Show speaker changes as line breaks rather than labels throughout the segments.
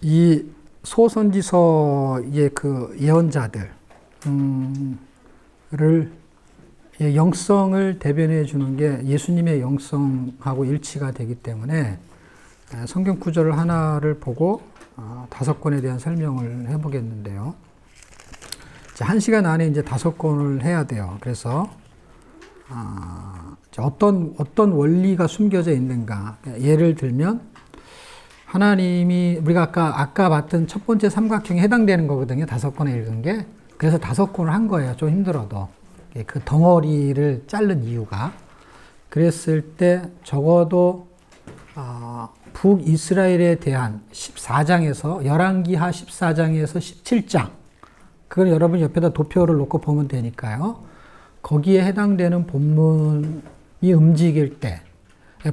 이 소선지서의 그 예언자들, 를 영성을 대변해 주는 게 예수님의 영성하고 일치가 되기 때문에 성경 구절 하나를 보고 5권에 대한 설명을 해보겠는데요. 1시간 안에 이제 5권을 해야 돼요. 그래서 어떤 원리가 숨겨져 있는가. 예를 들면 하나님이 우리가 아까 봤던 첫 번째 삼각형에 해당되는 거거든요. 5권에 읽은 게. 그래서 5권을 한 거예요. 좀 힘들어도. 그 덩어리를 자른 이유가. 그랬을 때 적어도 북이스라엘에 대한 14장에서 열왕기하 14장에서 17장, 그걸 여러분 옆에다 도표를 놓고 보면 되니까요. 거기에 해당되는 본문이 움직일 때,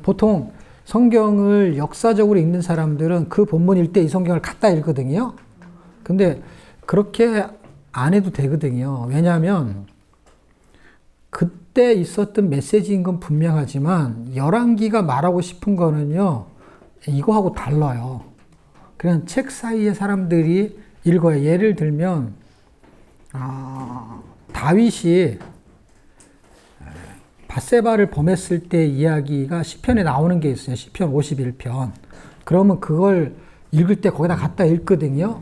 보통 성경을 역사적으로 읽는 사람들은 그 본문일 때 이 성경을 갖다 읽거든요. 근데 그렇게 안 해도 되거든요. 왜냐하면 그때 있었던 메시지인 건 분명하지만 열왕기가 말하고 싶은 거는요, 이거하고 달라요. 그냥 책 사이에 사람들이 읽어요. 예를 들면 다윗이 밧세바를 범했을 때 이야기가 시편에 나오는 게 있어요. 시편 51편. 그러면 그걸 읽을 때 거기다 갖다 읽거든요.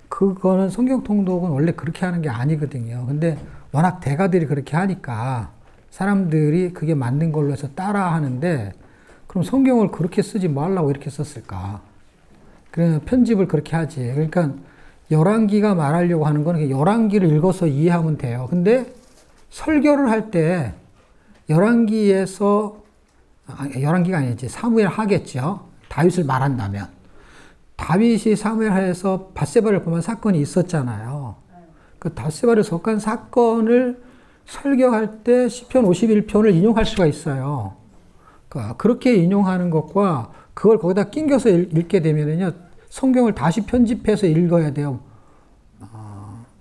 그거는 성경 통독은 원래 그렇게 하는 게 아니거든요. 근데 워낙 대가들이 그렇게 하니까 사람들이 그게 맞는 걸로 해서 따라 하는데, 그럼 성경을 그렇게 쓰지 말라고 이렇게 썼을까? 그냥 편집을 그렇게 하지. 그러니까 열왕기가 말하려고 하는 거는 열왕기를 읽어서 이해하면 돼요. 근데 설교를 할 때 열왕기가 아니지, 사무엘 하겠죠. 다윗을 말한다면. 다윗이 사무엘하에서 밧세바를 범한 사건이 있었잖아요. 그 밧세바를 속한 사건을 설교할 때 시편 51편을 인용할 수가 있어요. 그렇게 인용하는 것과 그걸 거기다 낑겨서 읽게 되면요, 성경을 다시 편집해서 읽어야 돼요.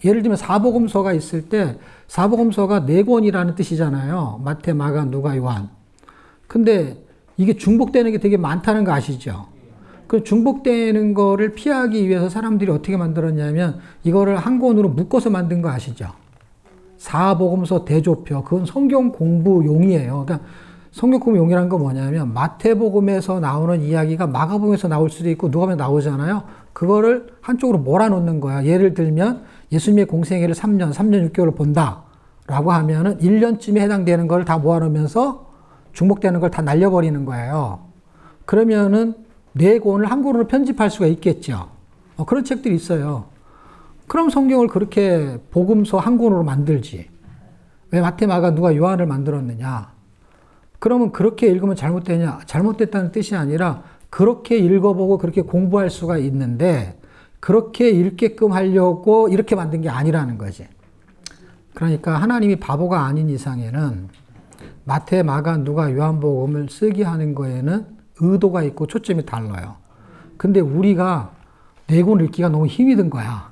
예를 들면 사복음서가 있을 때 사복음서가 4권이라는 뜻이잖아요. 마태, 마가, 누가, 요한. 근데 이게 중복되는 게 되게 많다는 거 아시죠? 그 중복되는 거를 피하기 위해서 사람들이 어떻게 만들었냐면 이거를 한 권으로 묶어서 만든 거 아시죠? 사복음서 대조표. 그건 성경 공부용이에요. 그러니까 성경 공부용이라는 건 뭐냐면 마태복음에서 나오는 이야기가 마가복음에서 나올 수도 있고 누가복음에 나오잖아요. 그거를 한쪽으로 몰아놓는 거야. 예를 들면 예수님의 공생애를 3년 6개월을 본다라고 하면은 1년쯤에 해당되는 걸 다 모아놓으면서 중복되는 걸 다 날려버리는 거예요. 그러면은 4권을 한 권으로 편집할 수가 있겠죠. 그런 책들이 있어요. 그럼 성경을 그렇게 복음서 한 권으로 만들지. 왜 마태, 마가, 누가, 요한을 만들었느냐. 그러면 그렇게 읽으면 잘못되냐. 잘못됐다는 뜻이 아니라 그렇게 읽어보고 그렇게 공부할 수가 있는데 그렇게 읽게끔 하려고 이렇게 만든 게 아니라는 거지. 그러니까 하나님이 바보가 아닌 이상에는 마태, 마가, 누가, 요한복음을 쓰게 하는 거에는 의도가 있고 초점이 달라요. 근데 우리가 4권 읽기가 너무 힘이 든 거야.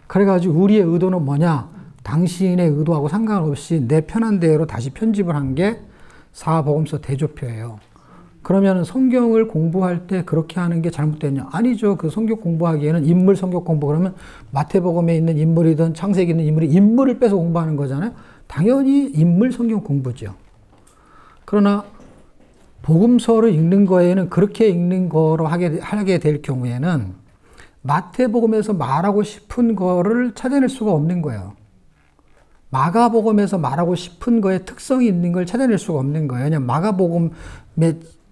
그래가지고 우리의 의도는 뭐냐? 당신의 의도하고 상관없이 내 편한 대로 다시 편집을 한 게 사복음서 대조표예요. 그러면 성경을 공부할 때 그렇게 하는 게 잘못됐냐? 아니죠. 그 성경 공부하기에는 인물 성경 공부, 그러면 마태복음에 있는 인물이든 창세기에 있는 인물이 인물을 빼서 공부하는 거잖아요. 당연히 인물 성경 공부죠. 그러나 복음서를 읽는 거에는 그렇게 읽는 거로 하게 될 경우에는 마태복음에서 말하고 싶은 거를 찾아낼 수가 없는 거예요. 마가복음에서 말하고 싶은 거에 특성이 있는 걸 찾아낼 수가 없는 거예요. 그냥 마가복음에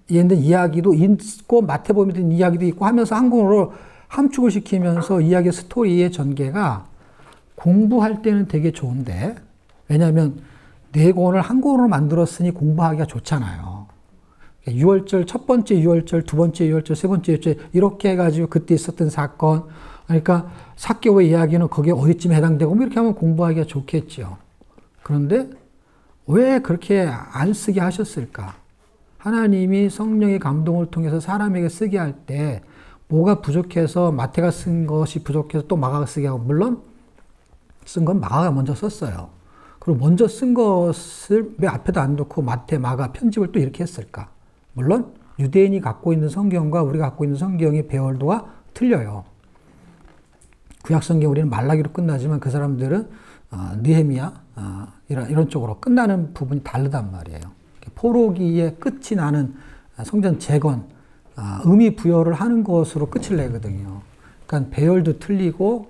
있는 이야기도 있고 마태복음에 있는 이야기도 있고 하면서 한 권으로 함축을 시키면서 이야기의 스토리의 전개가 공부할 때는 되게 좋은데, 왜냐하면 4권을 한 권으로 만들었으니 공부하기가 좋잖아요. 6월절, 첫 번째 6월절, 두 번째 6월절, 세 번째 6월절 이렇게 해가지고 그때 있었던 사건, 그러니까 삭개오의 이야기는 거기에 어디쯤 해당되고 이렇게 하면 공부하기가 좋겠죠. 그런데 왜 그렇게 안 쓰게 하셨을까? 하나님이 성령의 감동을 통해서 사람에게 쓰게 할 때 뭐가 부족해서 마태가 쓴 것이 부족해서 또 마가가 쓰게 하고, 물론 쓴 건 마가가 먼저 썼어요. 그리고 먼저 쓴 것을 왜 앞에도 안 놓고 마태, 마가 편집을 또 이렇게 했을까? 물론 유대인이 갖고 있는 성경과 우리가 갖고 있는 성경의 배열도가 틀려요. 구약성경 우리는 말라기로 끝나지만 그 사람들은 느헤미야 이런 쪽으로 끝나는 부분이 다르단 말이에요. 포로기의 끝이 나는 성전 재건, 의미 부여를 하는 것으로 끝을 내거든요. 그러니까 배열도 틀리고,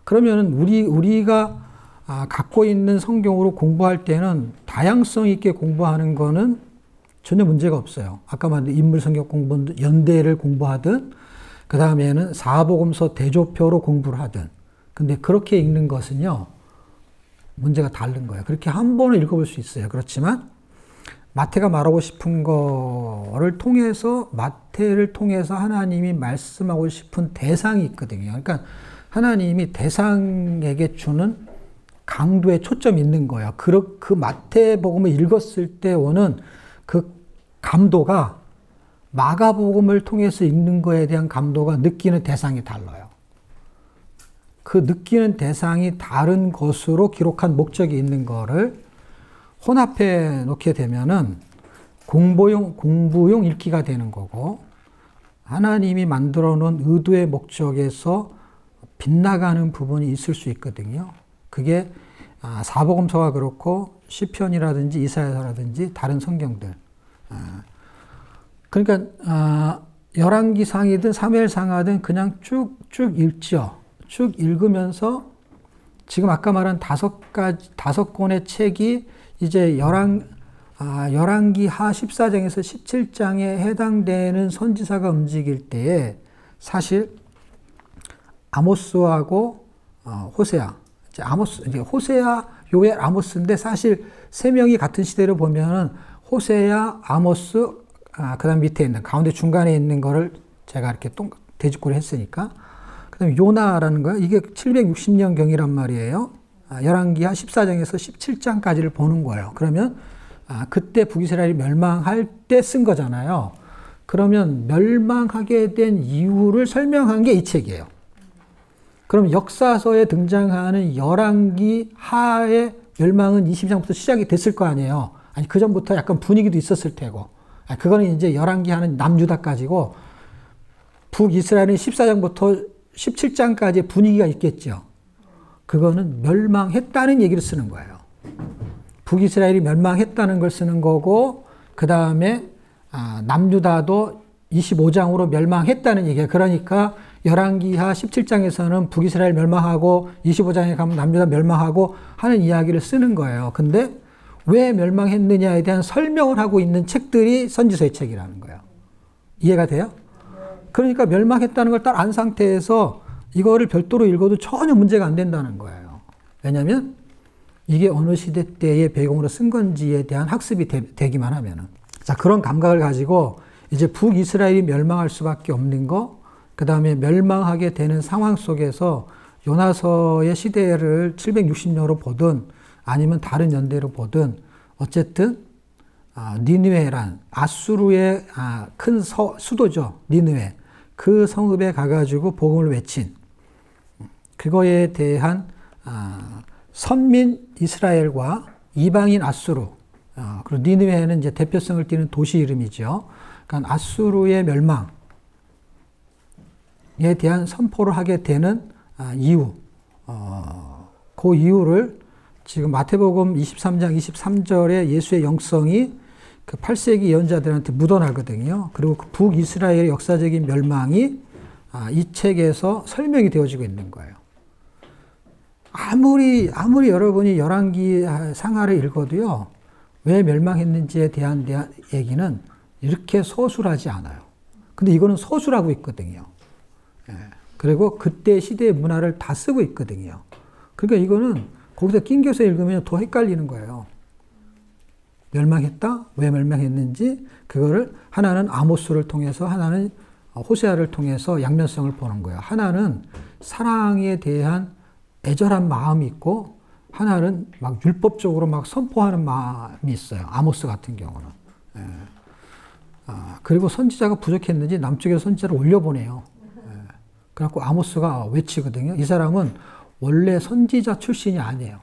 그러면은 우리가 갖고 있는 성경으로 공부할 때는 다양성 있게 공부하는 거는 전혀 문제가 없어요. 아까 말한 인물 성경 공부, 연대를 공부하든, 그 다음에는 사복음서 대조표로 공부를 하든. 근데 그렇게 읽는 것은요, 문제가 다른 거예요. 그렇게 한 번은 읽어볼 수 있어요. 그렇지만, 마태가 말하고 싶은 거를 통해서, 마태를 통해서 하나님이 말씀하고 싶은 대상이 있거든요. 그러니까 하나님이 대상에게 주는 강도에 초점이 있는 거예요. 그 마태복음을 읽었을 때 오는 그 감도가 마가복음을 통해서 읽는 거에 대한 감도가 느끼는 대상이 달라요. 그 느끼는 대상이 다른 것으로 기록한 목적이 있는 거를 혼합해 놓게 되면은 공부용 읽기가 되는 거고, 하나님이 만들어 놓은 의도의 목적에서 빗나가는 부분이 있을 수 있거든요. 그게 사복음서가 그렇고 시편이라든지 이사야서라든지 다른 성경들. 그러니까 열왕기상이든 사무엘상하든 그냥 쭉 읽죠. 쭉 읽으면서 지금 아까 말한 다섯 권의 책이 이제 열왕기 하 14장에서 17장에 해당되는 선지사가 움직일 때에 사실 아모스하고 호세아, 호세아, 요엘, 아모스인데 사실 세 명이 같은 시대로 보면은 호세아, 아모스, 그 다음 밑에 있는 가운데 중간에 있는 거를 제가 이렇게 대집구를 했으니까, 그 다음에 요나라는 거예요. 이게 760년경이란 말이에요. 열왕기하 14장에서 17장까지를 보는 거예요. 그러면 그때 북이스라엘이 멸망할 때 쓴 거잖아요. 그러면 멸망하게 된 이유를 설명한 게 이 책이에요. 그럼 역사서에 등장하는 열왕기 하의 멸망은 22장부터 시작이 됐을 거 아니에요. 아니 그 전부터 약간 분위기도 있었을 테고. 그거는 이제 열왕기 하는 남유다까지고 북이스라엘은 14장부터 17장까지 분위기가 있겠죠. 그거는 멸망했다는 얘기를 쓰는 거예요. 북이스라엘이 멸망했다는 걸 쓰는 거고, 그 다음에 남유다도 25장으로 멸망했다는 얘기예요. 그러니까 열왕기하 17장에서는 북이스라엘 멸망하고 25장에 가면 남유다 멸망하고 하는 이야기를 쓰는 거예요. 근데 왜 멸망했느냐에 대한 설명을 하고 있는 책들이 선지서의 책이라는 거예요. 이해가 돼요? 그러니까 멸망했다는 걸 딱 안 상태에서 이거를 별도로 읽어도 전혀 문제가 안 된다는 거예요. 왜냐하면 이게 어느 시대 때의 배경으로 쓴 건지에 대한 학습이 되기만 하면은. 자, 그런 감각을 가지고 이제 북이스라엘이 멸망할 수밖에 없는 거, 그 다음에 멸망하게 되는 상황 속에서 요나서의 시대를 760년으로 보든 아니면 다른 연대로 보든 어쨌든 니느웨란 아수르의 큰 수도죠. 니느웨. 그 성읍에 가가지고 복음을 외친 그거에 대한 선민 이스라엘과 이방인 아수르, 그리고 니느웨는 이제 대표성을 띠는 도시 이름이죠. 그러니까 아수르의 멸망에 대한 선포를 하게 되는 이유, 그 이유를 지금 마태복음 23장 23절에 예수의 영성이 그 8세기 예언자들한테 묻어나거든요. 그리고 그 북이스라엘의 역사적인 멸망이 이 책에서 설명이 되어지고 있는 거예요. 아무리 여러분이 열왕기 상하를 읽어도요, 왜 멸망했는지에 대한 얘기는 이렇게 서술하지 않아요. 근데 이거는 서술하고 있거든요. 그리고 그때 시대의 문화를 다 쓰고 있거든요. 그러니까 이거는 거기서 낑겨서 읽으면 더 헷갈리는 거예요. 멸망했다? 왜 멸망했는지 그거를 하나는 아모스를 통해서 하나는 호세아를 통해서 양면성을 보는 거예요. 하나는 사랑에 대한 애절한 마음이 있고 하나는 막 율법적으로 막 선포하는 마음이 있어요. 아모스 같은 경우는. 그리고 선지자가 부족했는지 남쪽에서 선지자를 올려보내요. 그래갖고 아모스가 외치거든요. 이 사람은 원래 선지자 출신이 아니에요.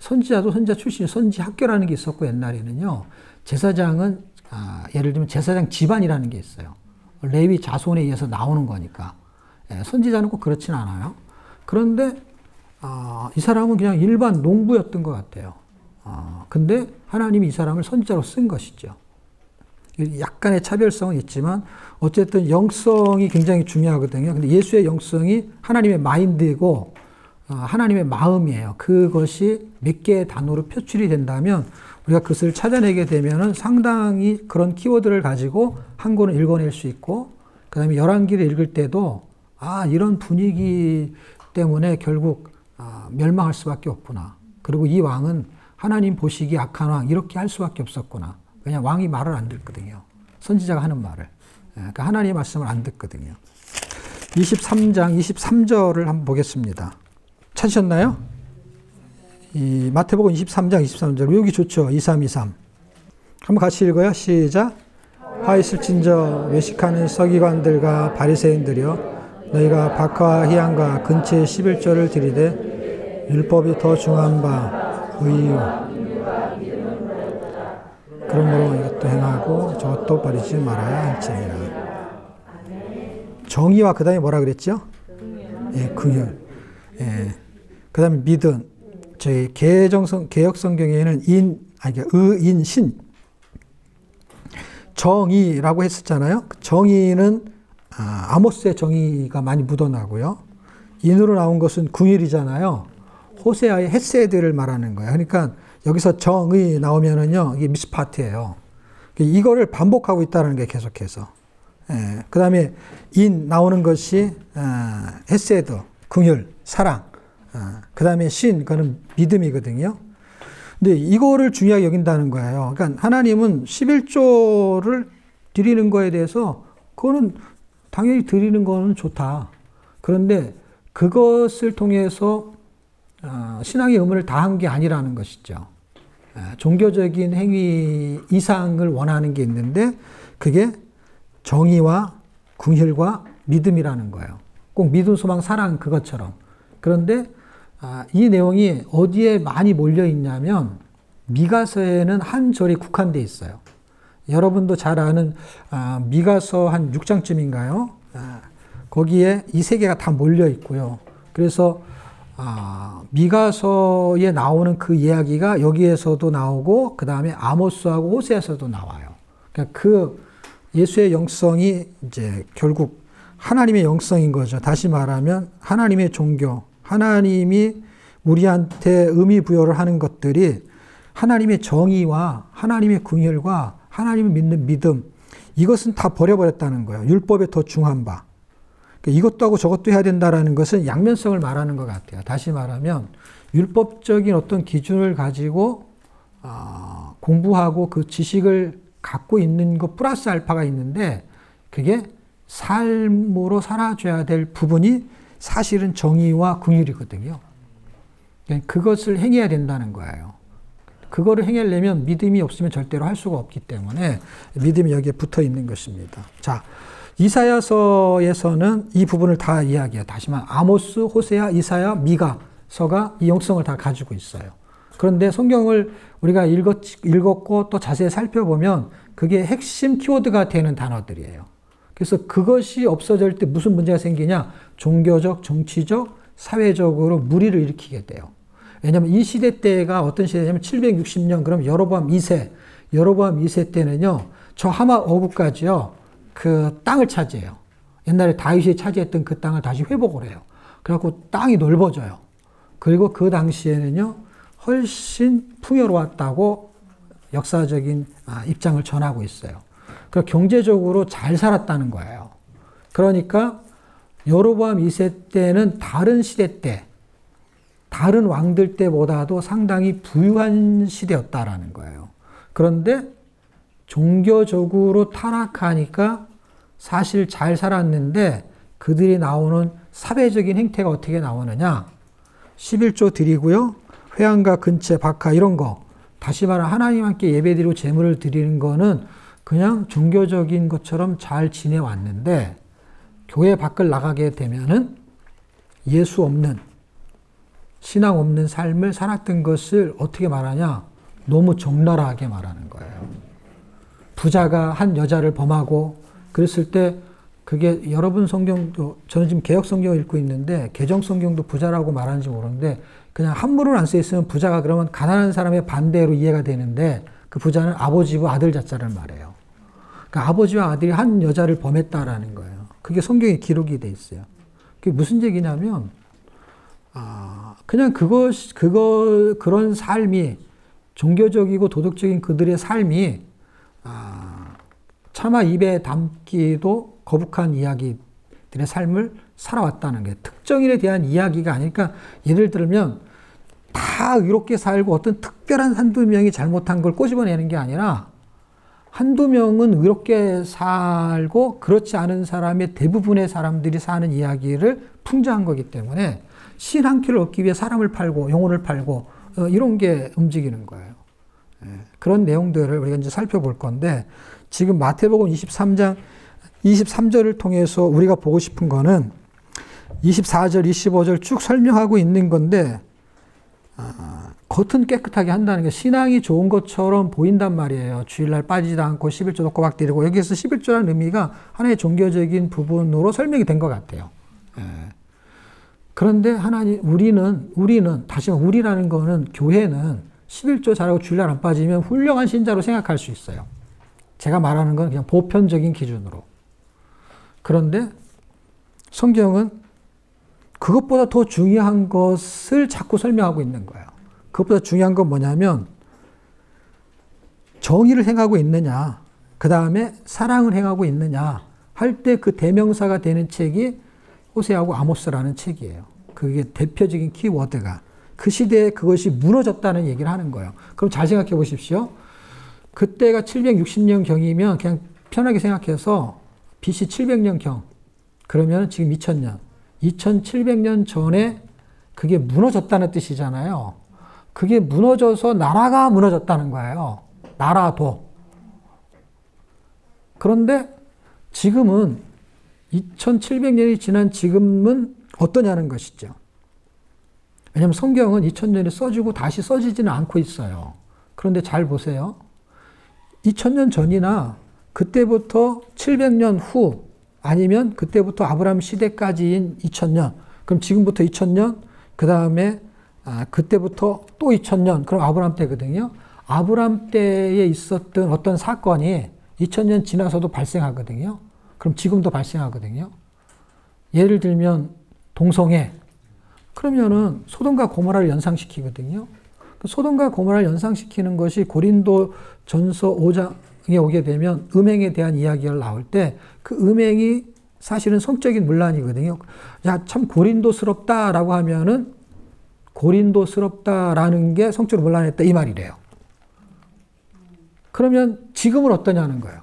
선지자도 선지자 출신이 선지학교라는 게 있었고 옛날에는요. 제사장은 예를 들면 제사장 집안이라는 게 있어요. 레위 자손에 의해서 나오는 거니까. 선지자는 꼭 그렇진 않아요. 그런데 이 사람은 그냥 일반 농부였던 것 같아요. 근데 하나님이 이 사람을 선지자로 쓴 것이죠. 약간의 차별성은 있지만 어쨌든 영성이 굉장히 중요하거든요. 근데 예수의 영성이 하나님의 마인드이고 하나님의 마음이에요. 그것이 몇 개의 단어로 표출이 된다면 우리가 그것을 찾아내게 되면은 상당히 그런 키워드를 가지고 한 권을 읽어낼 수 있고, 그 다음에 열왕기를 읽을 때도 이런 분위기 때문에 결국 멸망할 수밖에 없구나. 그리고 이 왕은 하나님 보시기 악한 왕 이렇게 할 수밖에 없었구나. 그냥 왕이 말을 안 듣거든요. 선지자가 하는 말을. 그러니까 하나님의 말씀을 안 듣거든요. 23장 23절을 한번 보겠습니다. 찾으셨나요? 이 마태복음 23장 23절 외우기 좋죠. 2323 한번 같이 읽어요. 시작. 화 있을진저 외식하는 서기관들과 바리새인들이여 너희가 박하와 희양과 근처에 11조를 드리되 율법이 더 중한 바 의유 그러므로 이것도 행하고 저것도 버리지 말아야 할지니라. 정의와 그 다음에 뭐라 그랬죠? 긍휼. 그 다음에 믿음. 저희 개혁성경에는 의인신. 정의라고 했었잖아요. 정의는 아모스의 정의가 많이 묻어나고요. 인으로 나온 것은 긍휼이잖아요. 호세아의 헤세드를 말하는 거예요. 그러니까 여기서 정의 나오면은요, 이게 미스파트예요. 이거를 반복하고 있다는 게 계속해서. 그 다음에 인 나오는 것이 헤세드, 긍휼, 사랑. 그 다음에 신, 그거는 믿음이거든요. 근데 이거를 중요하게 여긴다는 거예요. 그러니까 하나님은 11조를 드리는 거에 대해서 그거는 당연히 드리는 거는 좋다. 그런데 그것을 통해서 신앙의 의무를 다한 게 아니라는 것이죠. 종교적인 행위 이상을 원하는 게 있는데 그게 정의와 긍휼과 믿음이라는 거예요. 꼭 믿음, 소망, 사랑 그것처럼. 그런데 이 내용이 어디에 많이 몰려 있냐면 미가서에는 한 절이 국한되어 있어요. 여러분도 잘 아는 미가서 한 6장쯤인가요? 거기에 이 세 개가 다 몰려 있고요. 그래서 미가서에 나오는 그 이야기가 여기에서도 나오고 그 다음에 아모스하고 호세아서도 나와요. 그러니까 그 예수의 영성이 이제 결국 하나님의 영성인 거죠. 다시 말하면 하나님의 종교, 하나님이 우리한테 의미 부여를 하는 것들이 하나님의 정의와 하나님의 긍휼과 하나님을 믿는 믿음, 이것은 다 버려버렸다는 거예요. 율법에 더 중한 바. 그러니까 이것도 하고 저것도 해야 된다는 것은 양면성을 말하는 것 같아요. 다시 말하면 율법적인 어떤 기준을 가지고 공부하고 그 지식을 갖고 있는 것 플러스 알파가 있는데 그게 삶으로 살아줘야 될 부분이 사실은 정의와 긍휼이거든요. 그것을 행해야 된다는 거예요. 그거를 행하려면 믿음이 없으면 절대로 할 수가 없기 때문에 믿음이 여기에 붙어 있는 것입니다. 자, 이사야서에서는 이 부분을 다 이야기해요. 다시 말하면 아모스, 호세아, 이사야, 미가서가 이 영성을 다 가지고 있어요. 그런데 성경을 우리가 읽었고 또 자세히 살펴보면 그게 핵심 키워드가 되는 단어들이에요. 그래서 그것이 없어질 때 무슨 문제가 생기냐? 종교적, 정치적, 사회적으로 무리를 일으키게 돼요. 왜냐하면 이 시대 때가 어떤 시대냐면 760년, 그럼 여로보암 2세. 여로보암 2세 때는요, 저 하마 어구까지요, 그 땅을 차지해요. 옛날에 다윗이 차지했던 그 땅을 다시 회복을 해요. 그래갖고 땅이 넓어져요. 그리고 그 당시에는요, 훨씬 풍요로웠다고 역사적인 입장을 전하고 있어요. 그 경제적으로 잘 살았다는 거예요. 그러니까 여로보암 2세 때는 다른 시대 때, 다른 왕들 때보다도 상당히 부유한 시대였다라는 거예요. 그런데 종교적으로 타락하니까 사실 잘 살았는데 그들이 나오는 사회적인 행태가 어떻게 나오느냐? 11조 드리고요. 회당과 근처 박하 이런 거. 다시 말하면 하나님 함께 예배드리고 제물을 드리는 거는 그냥 종교적인 것처럼 잘 지내왔는데 교회 밖을 나가게 되면은 예수 없는, 신앙 없는 삶을 살았던 것을 어떻게 말하냐? 너무 적나라하게 말하는 거예요. 부자가 한 여자를 범하고 그랬을 때 그게 여러분 성경도, 저는 지금 개역 성경을 읽고 있는데 개정 성경도 부자라고 말하는지 모르는데 그냥 한문으로 안 써 있으면 부자가 그러면 가난한 사람의 반대로 이해가 되는데 그 부자는 아버지와 아들 자자를 말해요. 그러니까 아버지와 아들이 한 여자를 범했다라는 거예요. 그게 성경에 기록이 돼 있어요. 그게 무슨 얘기냐면 그냥 그런 삶이 종교적이고 도덕적인 그들의 삶이 차마 입에 담기도 거북한 이야기들의 삶을 살아왔다는 게 특정인에 대한 이야기가 아니니까 예를 들면 다 의롭게 살고 어떤 특별한 한두 명이 잘못한 걸 꼬집어내는 게 아니라 한두 명은 의롭게 살고 그렇지 않은 사람의 대부분의 사람들이 사는 이야기를 풍자한 거기 때문에 신 한 큐를 얻기 위해 사람을 팔고 영혼을 팔고 이런 게 움직이는 거예요. 그런 내용들을 우리가 이제 살펴볼 건데 지금 마태복음 23장 23절을 통해서 우리가 보고 싶은 거는 24절, 25절 쭉 설명하고 있는 건데 겉은 깨끗하게 한다는 게 신앙이 좋은 것처럼 보인단 말이에요. 주일날 빠지지도 않고 11조도 꼬박 드리고 여기에서 11조라는 의미가 하나의 종교적인 부분으로 설명이 된 것 같아요. 그런데 우리는 다시 말해 우리라는 거는 교회는 11조 잘하고 주일날 안 빠지면 훌륭한 신자로 생각할 수 있어요. 제가 말하는 건 그냥 보편적인 기준으로. 그런데 성경은 그것보다 더 중요한 것을 자꾸 설명하고 있는 거예요. 그것보다 중요한 건 뭐냐면 정의를 행하고 있느냐, 그 다음에 사랑을 행하고 있느냐 할 때 그 대명사가 되는 책이 호세아하고 아모스라는 책이에요. 그게 대표적인 키워드가 그 시대에 그것이 무너졌다는 얘기를 하는 거예요. 그럼 잘 생각해 보십시오. 그때가 760년경이면 그냥 편하게 생각해서 BC 700년경 그러면 지금 2000년 2700년 전에 그게 무너졌다는 뜻이잖아요. 그게 무너져서 나라가 무너졌다는 거예요. 나라도. 그런데 지금은 2700년이 지난 지금은 어떠냐는 것이죠. 왜냐하면 성경은 2000년에 써지고 다시 써지지는 않고 있어요. 그런데 잘 보세요. 2000년 전이나 그때부터 700년 후 아니면 그때부터 아브라함 시대까지인 2000년 그럼 지금부터 2000년 그 다음에 그때부터 또 2000년 그럼 아브라함 때거든요. 아브라함 때에 있었던 어떤 사건이 2000년 지나서도 발생하거든요. 그럼 지금도 발생하거든요. 예를 들면 동성애 그러면은 소돔과 고모라를 연상시키거든요. 소돔과 고모라를 연상시키는 것이 고린도 전서 5장에 오게 되면 음행에 대한 이야기가 나올 때 그 음행이 사실은 성적인 문란이거든요. 야, 참 고린도스럽다라고 하면은 고린도스럽다라는 게 성적으로 문란했다 이 말이래요. 그러면 지금은 어떠냐는 거예요.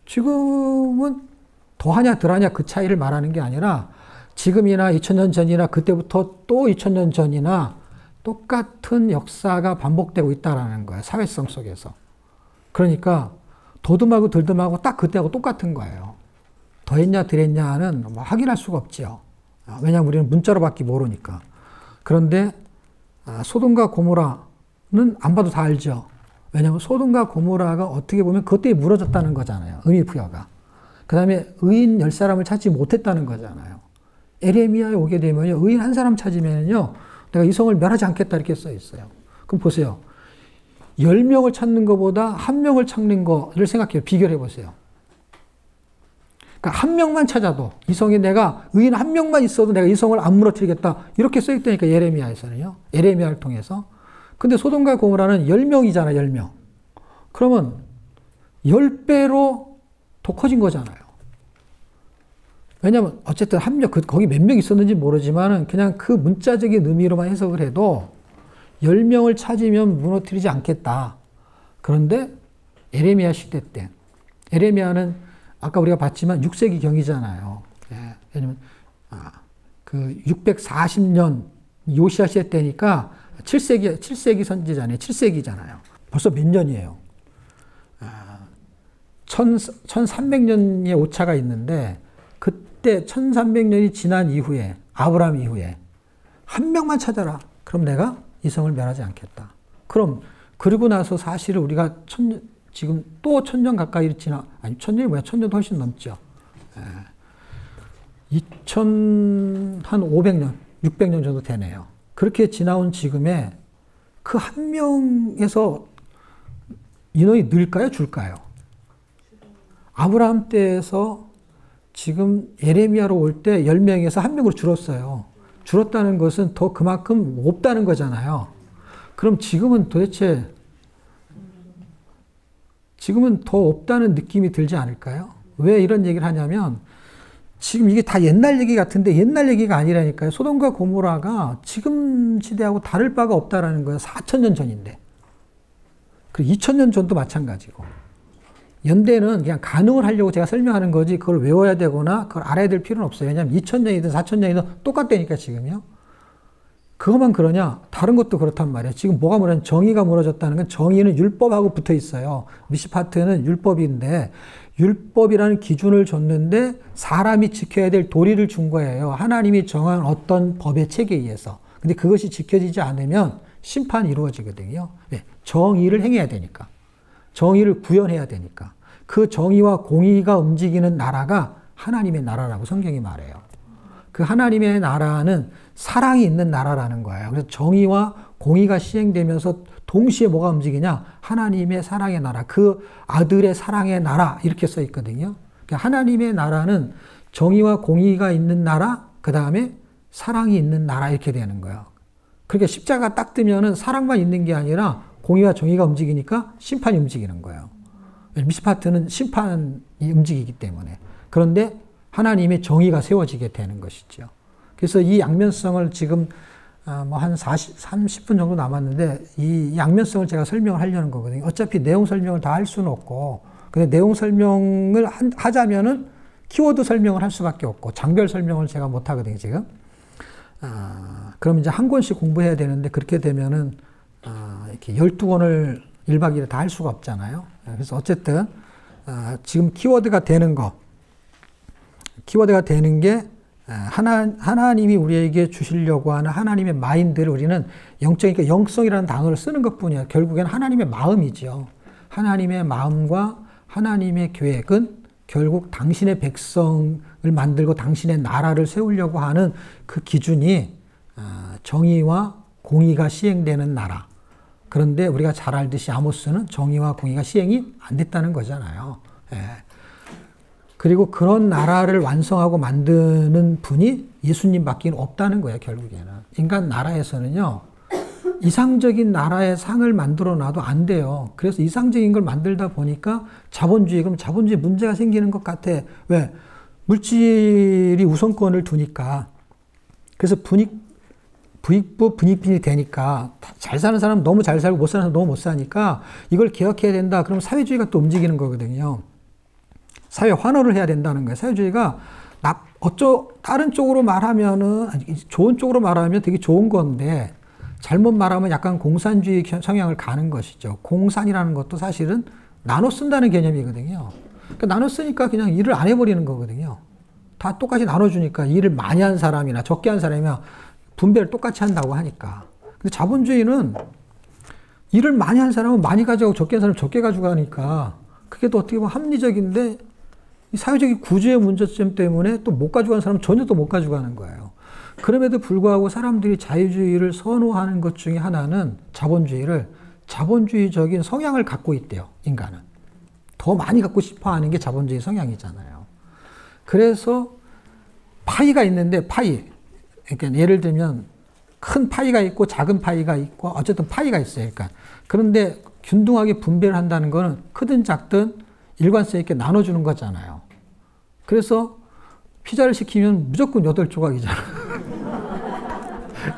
지금은 더하냐 덜하냐 그 차이를 말하는 게 아니라 지금이나 2000년 전이나 그때부터 또 2000년 전이나 똑같은 역사가 반복되고 있다는 거예요. 사회성 속에서. 그러니까 더듬하고 덜듬하고 딱 그때하고 똑같은 거예요. 더했냐 덜했냐는 뭐 확인할 수가 없지요. 왜냐하면 우리는 문자로밖에 모르니까. 그런데 소돔과 고모라는 안 봐도 다 알죠. 왜냐하면 소돔과 고모라가 어떻게 보면 그것 때문에 무너졌다는 거잖아요. 의미 부여가. 그 다음에 의인 10사람을 찾지 못했다는 거잖아요. 에레미야에 오게 되면요. 의인 한 사람 찾으면요. 내가 이 성을 멸하지 않겠다 이렇게 써 있어요. 그럼 보세요. 10명을 찾는 것보다 1명을 찾는 거를 생각해요. 비교를 해보세요. 그러니까 1명만 찾아도 이 성에 내가 의인 1명만 있어도 내가 이 성을 안 무너뜨리겠다. 이렇게 써 있다니까 예레미야에서는요. 예레미야를 통해서. 근데 소돔과 고모라는 10명이잖아. 10명. 그러면 10배로 더 커진 거잖아요. 왜냐면 어쨌든 거기 몇 명 있었는지 모르지만은 그냥 그 문자적인 의미로만 해석을 해도 10명을 찾으면 무너뜨리지 않겠다. 그런데 에레미야 시대 때 에레미야는 아까 우리가 봤지만 6세기 경이잖아요. 왜냐면 그 640년 요시야 시대 때니까 7세기 선지자네. 7세기잖아요. 벌써 몇 년이에요. 1300년의 오차가 있는데 그때 1300년이 지난 이후에 아브라함 이후에 1명만 찾아라. 그럼 내가 이 성을 멸하지 않겠다. 그리고 나서 사실은 우리가 지금 또 1000년 가까이 지나, 아니 1000년이 뭐야? 1000년도 훨씬 넘죠. 한 500년, 600년 정도 되네요. 그렇게 지나온 지금에 그 한 명에서 인원이 늘까요? 줄까요? 아브라함 때에서 지금 예레미야로 올 때 10명에서 1명으로 줄었어요. 줄었다는 것은 더 그만큼 없다는 거잖아요. 그럼 지금은 도대체 지금은 더 없다는 느낌이 들지 않을까요? 왜 이런 얘기를 하냐면 지금 이게 다 옛날 얘기 같은데 옛날 얘기가 아니라니까요. 소돔과 고모라가 지금 시대하고 다를 바가 없다라는 거예요. 4,000년 전인데. 그리고 2,000년 전도 마찬가지고. 연대는 그냥 가능을 하려고 제가 설명하는 거지 그걸 외워야 되거나 그걸 알아야 될 필요는 없어요. 왜냐하면 2,000년이든 4,000년이든 똑같다니까 지금요. 그것만 그러냐? 다른 것도 그렇단 말이에요. 지금 뭐가 무너졌냐면 정의가 무너졌다는 건 정의는 율법하고 붙어 있어요. 미시파트는 율법인데 율법이라는 기준을 줬는데 사람이 지켜야 될 도리를 준 거예요. 하나님이 정한 어떤 법의 체계에 의해서. 근데 그것이 지켜지지 않으면 심판이 이루어지거든요. 네, 정의를 행해야 되니까. 정의를 구현해야 되니까. 그 정의와 공의가 움직이는 나라가 하나님의 나라라고 성경이 말해요. 그 하나님의 나라는 사랑이 있는 나라라는 거예요. 그래서 정의와 공의가 시행되면서 동시에 뭐가 움직이냐? 하나님의 사랑의 나라, 그 아들의 사랑의 나라 이렇게 써 있거든요. 그러니까 하나님의 나라는 정의와 공의가 있는 나라, 그 다음에 사랑이 있는 나라 이렇게 되는 거예요. 그러니까 십자가 딱 뜨면은 사랑만 있는 게 아니라 공의와 정의가 움직이니까 심판이 움직이는 거예요. 미스파트는 심판이 움직이기 때문에. 그런데 하나님의 정의가 세워지게 되는 것이죠. 그래서 이 양면성을 지금 뭐 한 30분 정도 남았는데 이 양면성을 제가 설명을 하려는 거거든요. 어차피 내용 설명을 다 할 수는 없고, 근데 내용 설명을 하자면은 키워드 설명을 할 수밖에 없고 장별 설명을 제가 못 하거든요, 지금. 그럼 이제 한 권씩 공부해야 되는데 그렇게 되면은 이렇게 12권을 1박 2일에 다 할 수가 없잖아요. 그래서 어쨌든 지금 키워드가 되는 게 하나님이 우리에게 주시려고 하는 하나님의 마인드를 우리는 영적이니까 영성이라는 단어를 쓰는 것뿐이에요. 결국엔 하나님의 마음이죠. 하나님의 마음과 하나님의 계획은 결국 당신의 백성을 만들고 당신의 나라를 세우려고 하는 그 기준이 정의와 공의가 시행되는 나라. 그런데 우리가 잘 알듯이 아모스는 정의와 공의가 시행이 안 됐다는 거잖아요. 예. 그리고 그런 나라를 완성하고 만드는 분이 예수님밖에 없다는 거예요, 결국에는. 인간 나라에서는요, 이상적인 나라의 상을 만들어 놔도 안 돼요. 그래서 이상적인 걸 만들다 보니까 그럼 자본주의 문제가 생기는 것 같아. 왜? 물질이 우선권을 두니까. 그래서 부익부 분익빈이 되니까 잘 사는 사람은 너무 잘 살고 못 사는 사람은 너무 못 사니까 이걸 개혁해야 된다. 그럼 사회주의가 또 움직이는 거거든요. 사회 환원을 해야 된다는 거예요. 사회주의가 다른 쪽으로 말하면은 좋은 쪽으로 말하면 되게 좋은 건데 잘못 말하면 약간 공산주의 성향을 가는 것이죠. 공산이라는 것도 사실은 나눠 쓴다는 개념이거든요. 그러니까 나눠 쓰니까 그냥 일을 안 해버리는 거거든요. 다 똑같이 나눠주니까 일을 많이 한 사람이나 적게 한 사람이면 분배를 똑같이 한다고 하니까. 근데 자본주의는 일을 많이 한 사람은 많이 가져가고 적게 한 사람은 적게 가져가니까 그게 또 어떻게 보면 합리적인데 이 사회적인 구조의 문제점 때문에 또 못 가져가는 사람은 전혀 또 못 가져가는 거예요. 그럼에도 불구하고 사람들이 자유주의를 선호하는 것 중에 하나는 자본주의적인 성향을 갖고 있대요, 인간은. 더 많이 갖고 싶어 하는 게 자본주의 성향이잖아요. 그래서 파이가 있는데 그러니까 예를 들면 큰 파이가 있고 작은 파이가 있고 어쨌든 파이가 있어요. 그러니까 그런데 균등하게 분배를 한다는 거는 크든 작든 일관성 있게 나눠주는 거잖아요. 그래서 피자를 시키면 무조건 8조각이잖아요.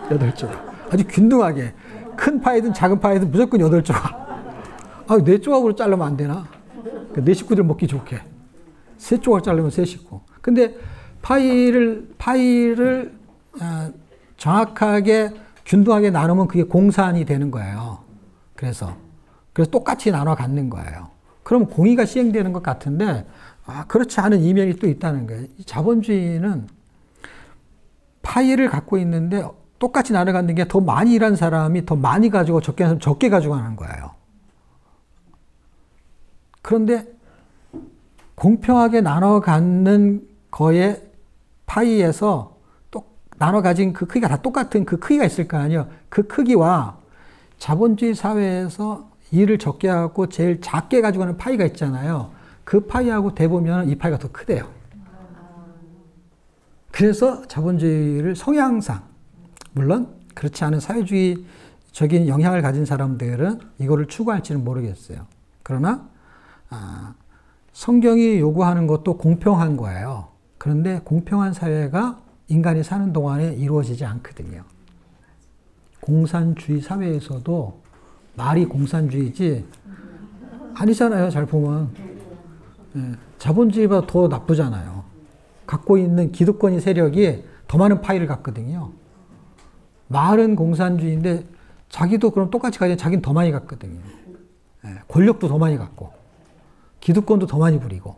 8조각. 아주 균등하게. 큰 파이든 작은 파이든 무조건 8조각. 4조각으로 자르면 안 되나? 그러니까 내 식구들 먹기 좋게. 3조각 자르면 3식구. 근데 파이를 정확하게 균등하게 나누면 그게 공산이 되는 거예요. 그래서 똑같이 나눠 갖는 거예요. 그럼 공의가 시행되는 것 같은데 그렇지 않은 이면이 또 있다는 거예요. 이 자본주의는 파이를 갖고 있는데 똑같이 나눠 갖는 게 더 많이 일한 사람이 더 많이 가지고 적게 한 사람이 적게 가지고 가는 거예요. 그런데 공평하게 나눠 갖는 거의 파이에서 나눠 가진 그 크기가 다 똑같은 그 크기가 있을 거 아니에요. 그 크기와 자본주의 사회에서 일을 적게 하고 제일 작게 가지고 가는 파이가 있잖아요. 그 파이하고 대보면 이 파이가 더 크대요. 그래서 자본주의를 성향상, 물론 그렇지 않은 사회주의적인 영향을 가진 사람들은 이거를 추구할지는 모르겠어요. 그러나 성경이 요구하는 것도 공평한 거예요. 그런데 공평한 사회가 인간이 사는 동안에 이루어지지 않거든요. 공산주의 사회에서도 말이 공산주의지 아니잖아요. 잘 보면. 자본주의보다 더 나쁘잖아요. 갖고 있는 기득권이 세력이 더 많은 파이를 갖거든요. 말은 공산주의인데 자기도 그럼 똑같이 가지면 자기는 더 많이 갖거든요. 권력도 더 많이 갖고 기득권도 더 많이 부리고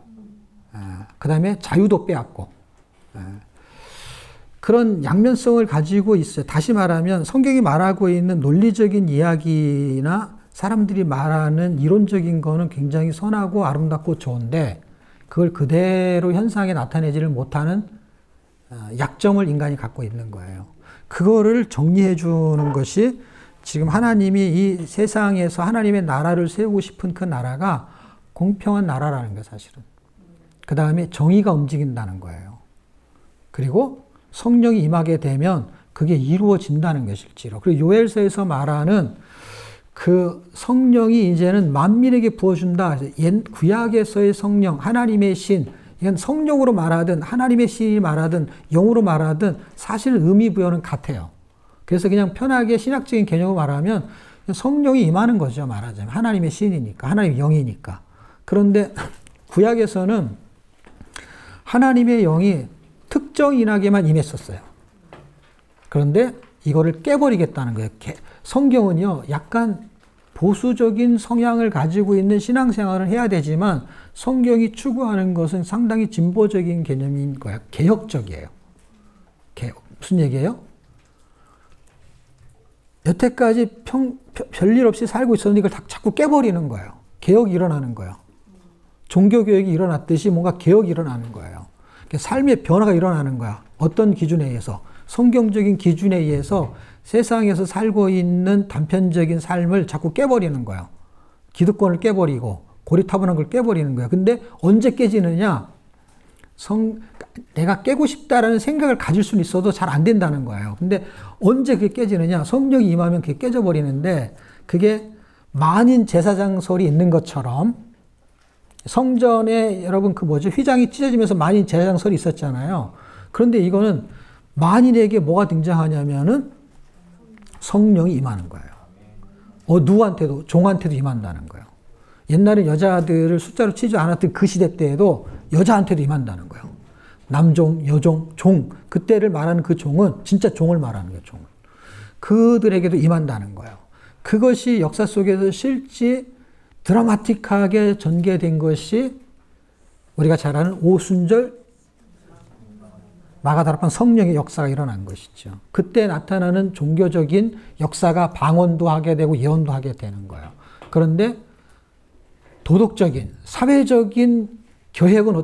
그 다음에 자유도 빼앗고 그런 양면성을 가지고 있어요. 다시 말하면 성경이 말하고 있는 논리적인 이야기나 사람들이 말하는 이론적인 거는 굉장히 선하고 아름답고 좋은데 그걸 그대로 현상에 나타내지를 못하는 약점을 인간이 갖고 있는 거예요. 그거를 정리해 주는 것이 지금 하나님이 이 세상에서 하나님의 나라를 세우고 싶은 그 나라가 공평한 나라라는 거예요, 사실은. 그 다음에 정의가 움직인다는 거예요. 그리고 성령이 임하게 되면 그게 이루어진다는 것일지로. 그리고 요엘서에서 말하는 그 성령이 이제는 만민에게 부어준다. 옛 구약에서의 성령, 하나님의 신, 이건 성령으로 말하든 하나님의 신이 말하든 영으로 말하든 사실은 의미 부여는 같아요. 그래서 그냥 편하게 신학적인 개념으로 말하면 성령이 임하는 거죠. 말하자면 하나님의 신이니까, 하나님의 영이니까. 그런데 구약에서는 하나님의 영이 특정인에게만 임했었어요. 그런데 이거를 깨버리겠다는 거예요. 성경은요, 약간 보수적인 성향을 가지고 있는 신앙생활을 해야 되지만 성경이 추구하는 것은 상당히 진보적인 개념인 거예요. 개혁적이에요. 무슨 얘기예요? 여태까지 별일 없이 살고 있었는데 이걸 자꾸 깨버리는 거예요. 개혁이 일어나는 거예요. 종교개혁이 일어났듯이 뭔가 개혁이 일어나는 거예요. 삶의 변화가 일어나는 거야. 어떤 기준에 의해서? 성경적인 기준에 의해서 세상에서 살고 있는 단편적인 삶을 자꾸 깨버리는 거예요. 기득권을 깨버리고 고리타분한 걸 깨버리는 거예요. 근데 언제 깨지느냐? 내가 깨고 싶다라는 생각을 가질 수는 있어도 잘 안 된다는 거예요. 근데 언제 그게 깨지느냐? 성령이 임하면 그게 깨져버리는데 그게 만인 제사장설이 있는 것처럼 성전에 여러분 휘장이 찢어지면서 만인 제사장설이 있었잖아요. 그런데 이거는 만인에게 뭐가 등장하냐면은 성령이 임하는 거예요. 누구한테도, 종한테도 임한다는 거예요. 옛날에 여자들을 숫자로 치지 않았던 그 시대 때에도 여자한테도 임한다는 거예요. 남종, 여종, 종. 그때를 말하는 그 종은 진짜 종을 말하는 거예요, 종을. 그들에게도 임한다는 거예요. 그것이 역사 속에서 실제 드라마틱하게 전개된 것이 우리가 잘 아는 오순절 마가다락방 성령의 역사가 일어난 것이죠. 그때 나타나는 종교적인 역사가 방언도 하게 되고 예언도 하게 되는 거예요. 그런데 도덕적인, 사회적인 개혁은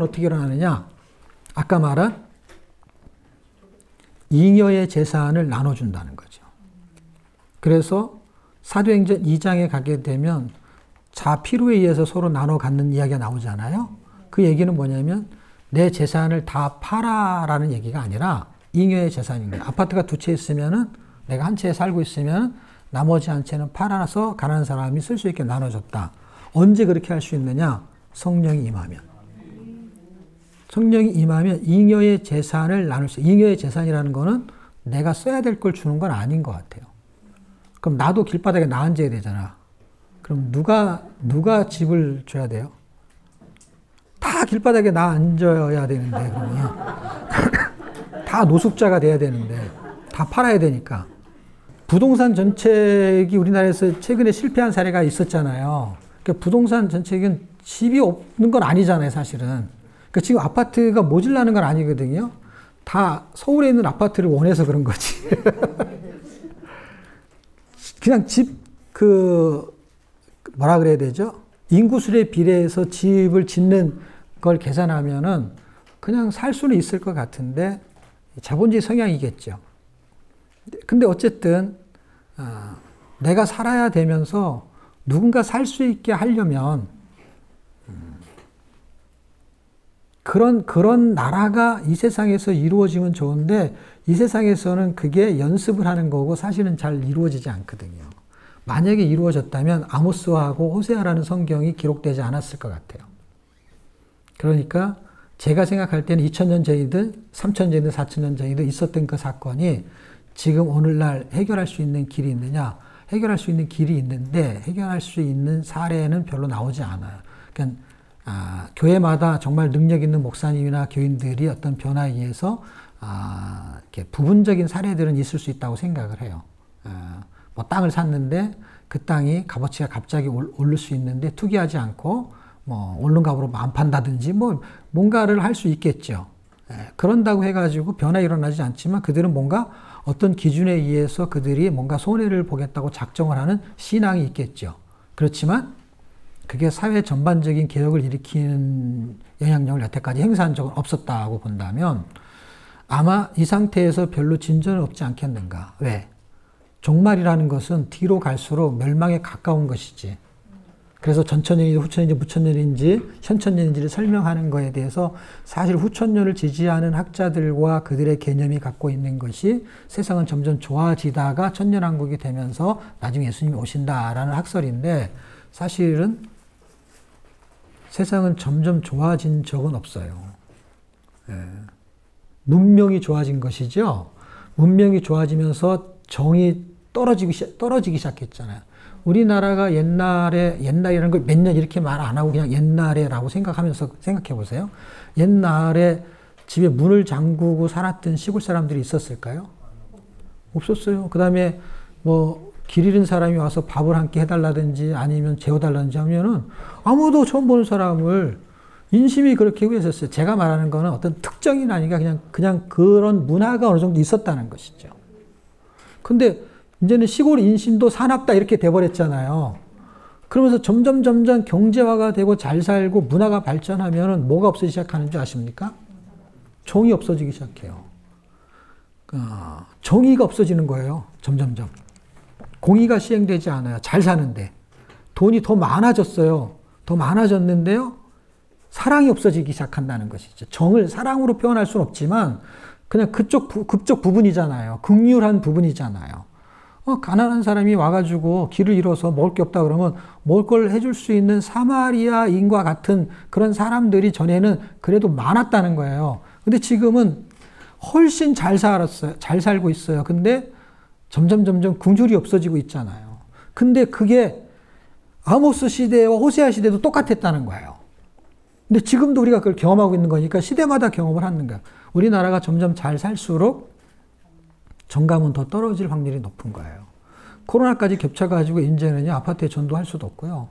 어떻게 일어나느냐? 아까 말한 잉여의 재산을 나눠준다는 거죠. 그래서 사도행전 2장에 가게 되면 자피로에 의해서 서로 나눠 갖는 이야기가 나오잖아요. 그 얘기는 뭐냐면 내 재산을 다 팔아라는 얘기가 아니라 잉여의 재산인 거예요. 아파트가 두 채 있으면은 내가 한 채에 살고 있으면 나머지 한 채는 팔아서 가난한 사람이 쓸 수 있게 나눠줬다. 언제 그렇게 할 수 있느냐? 성령이 임하면. 성령이 임하면 잉여의 재산을 나눌 수 있어요. 잉여의 재산이라는 거는 내가 써야 될 걸 주는 건 아닌 것 같아요. 그럼 나도 길바닥에 나 앉아야 되잖아. 그럼 누가 집을 줘야 돼요? 다 길바닥에 나 앉아야 되는데, 그러면. 다 노숙자가 돼야 되는데, 다 팔아야 되니까. 부동산 정책이 우리나라에서 최근에 실패한 사례가 있었잖아요. 그러니까 부동산 정책은 집이 없는 건 아니잖아요, 사실은. 그러니까 지금 아파트가 모질라는 건 아니거든요. 다 서울에 있는 아파트를 원해서 그런 거지. 그냥 뭐라 그래야 되죠? 인구수에 비례해서 집을 짓는 걸 계산하면은 그냥 살 수는 있을 것 같은데 자본주의 성향이겠죠. 근데 어쨌든 내가 살아야 되면서 누군가 살 수 있게 하려면 그런 나라가 이 세상에서 이루어지면 좋은데 이 세상에서는 그게 연습을 하는 거고 사실은 잘 이루어지지 않거든요. 만약에 이루어졌다면 아모스하고 호세아라는 성경이 기록되지 않았을 것 같아요. 그러니까 제가 생각할 때는 2000년 전이든 3000년 전이든 4000년 전이든 있었던 그 사건이 지금 오늘날 해결할 수 있는 길이 있느냐? 해결할 수 있는 길이 있는데 해결할 수 있는 사례는 별로 나오지 않아요. 그러니까 교회마다 정말 능력 있는 목사님이나 교인들이 어떤 변화에 의해서 이렇게 부분적인 사례들은 있을 수 있다고 생각을 해요. 뭐 땅을 샀는데 그 땅이 값어치가 갑자기 오를 수 있는데 투기하지 않고 뭐 오른 값으로 안 판다든지 뭐 뭔가를 할 수 있겠죠. 그런다고 해가지고 변화 일어나지 않지만 그들은 뭔가 어떤 기준에 의해서 그들이 뭔가 손해를 보겠다고 작정을 하는 신앙이 있겠죠. 그렇지만 그게 사회 전반적인 개혁을 일으키는 영향력을 여태까지 행사한 적은 없었다고 본다면 아마 이 상태에서 별로 진전은 없지 않겠는가. 왜? 종말이라는 것은 뒤로 갈수록 멸망에 가까운 것이지. 그래서 전천년인지 후천년인지 무천년인지 현천년인지를 설명하는 것에 대해서 사실 후천년을 지지하는 학자들과 그들의 개념이 갖고 있는 것이 세상은 점점 좋아지다가 천년왕국이 되면서 나중에 예수님이 오신다라는 학설인데 사실은 세상은 점점 좋아진 적은 없어요. 문명이 좋아진 것이죠. 문명이 좋아지면서 정이 떨어지기 시작했잖아요. 우리나라가 옛날이라는 걸 몇 년 이렇게 말 안 하고 그냥 옛날에라고 생각하면서 생각해 보세요. 옛날에 집에 문을 잠그고 살았던 시골 사람들이 있었을까요? 없었어요. 그 다음에 뭐 길 잃은 사람이 와서 밥을 한 끼 해달라든지 아니면 재워달라든지 하면은 아무도 처음 보는 사람을 인심이 그렇게 구했었어요. 제가 말하는 거는 어떤 특정이 아니라 그냥 그런 문화가 어느 정도 있었다는 것이죠. 근데 이제는 시골 인심도 사납다 이렇게 돼버렸잖아요. 그러면서 점점 경제화가 되고 잘 살고 문화가 발전하면은 뭐가 없어지기 시작하는 줄 아십니까? 정이 없어지기 시작해요. 정의가 없어지는 거예요. 점점. 공의가 시행되지 않아요. 잘 사는데. 돈이 더 많아졌어요. 더 많아졌는데요. 사랑이 없어지기 시작한다는 것이죠. 정을 사랑으로 표현할 수는 없지만 그냥 그쪽 부분이잖아요. 극률한 부분이잖아요. 가난한 사람이 와가지고 길을 잃어서 먹을 게 없다 그러면 먹을 걸 해줄 수 있는 사마리아인과 같은 그런 사람들이 전에는 그래도 많았다는 거예요. 근데 지금은 훨씬 잘 살고 있어요. 근데 점점 긍휼이 없어지고 있잖아요. 근데 그게 아모스 시대와 호세아 시대도 똑같았다는 거예요. 근데 지금도 우리가 그걸 경험하고 있는 거니까 시대마다 경험을 하는 거예요. 우리나라가 점점 잘 살수록 정감은 더 떨어질 확률이 높은 거예요. 코로나까지 겹쳐가지고 이제는요, 아파트에 전도할 수도 없고요.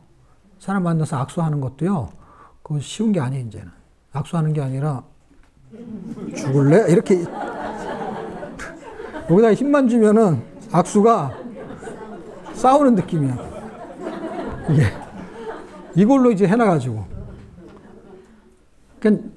사람 만나서 악수하는 것도요, 그거 쉬운 게 아니에요, 이제는. 악수하는 게 아니라, 죽을래? 이렇게. 여기다 힘만 주면은 악수가 싸우는 느낌이야. 이게. 이걸로 이제 해놔가지고. 그러니까,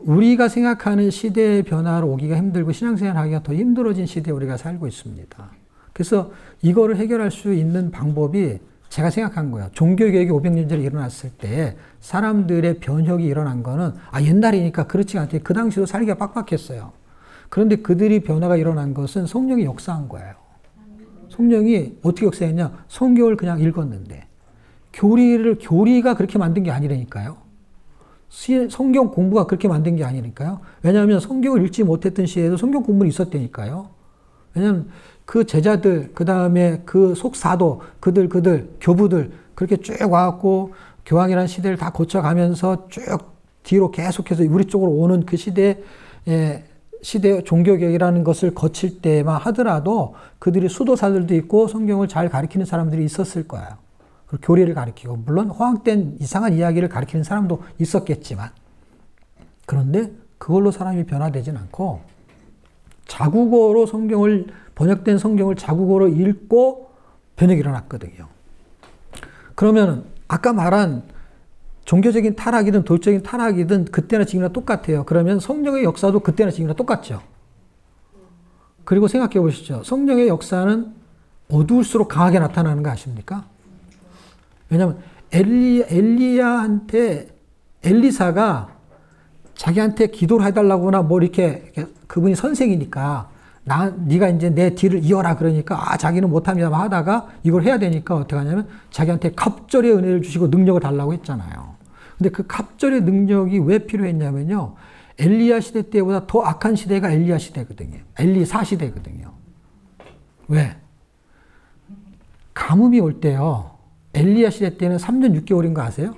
우리가 생각하는 시대의 변화로 오기가 힘들고 신앙생활 하기가 더 힘들어진 시대에 우리가 살고 있습니다. 그래서 이거를 해결할 수 있는 방법이 제가 생각한 거예요. 종교개혁이 500년 전에 일어났을 때 사람들의 변혁이 일어난 거는 옛날이니까 그렇지 않대. 그 당시도 살기가 빡빡했어요. 그런데 그들이 변화가 일어난 것은 성령이 역사한 거예요. 성령이 어떻게 역사했냐? 성경을 그냥 읽었는데 교리가 그렇게 만든 게 아니라니까요. 성경 공부가 그렇게 만든 게 아니니까요. 왜냐하면 성경을 읽지 못했던 시대에도 성경 공부는 있었다니까요. 왜냐하면 그 제자들, 그 다음에 그 속사도, 그들, 교부들, 그렇게 쭉 와갖고 교황이라는 시대를 다 거쳐가면서 쭉 뒤로 계속해서 우리 쪽으로 오는 그 시대 종교개혁이라는 것을 거칠 때만 하더라도 그들이 수도사들도 있고 성경을 잘 가르치는 사람들이 있었을 거예요. 교리를 가르치고 물론 허황된 이상한 이야기를 가르치는 사람도 있었겠지만 그런데 그걸로 사람이 변화되진 않고 자국어로 번역된 성경을 자국어로 읽고 변혁이 일어났거든요. 그러면 아까 말한 종교적인 타락이든 도적인 타락이든 그때나 지금이나 똑같아요. 그러면 성령의 역사도 그때나 지금이나 똑같죠. 그리고 생각해 보시죠. 성령의 역사는 어두울수록 강하게 나타나는 거 아십니까? 왜냐하면 엘리야한테 엘리사가 자기한테 기도를 해달라거나 뭐 이렇게 그분이 선생이니까 네가 이제 내 뒤를 이어라 그러니까 자기는 못합니다 하다가 이걸 해야 되니까 어떻게 하냐면 자기한테 갑절의 은혜를 주시고 능력을 달라고 했잖아요. 근데 그 갑절의 능력이 왜 필요했냐면요. 엘리야 시대 때보다 더 악한 시대가 엘리야 시대거든요. 엘리사 시대거든요. 왜? 가뭄이 올 때요. 엘리야 시대 때는 3년 6개월인 거 아세요?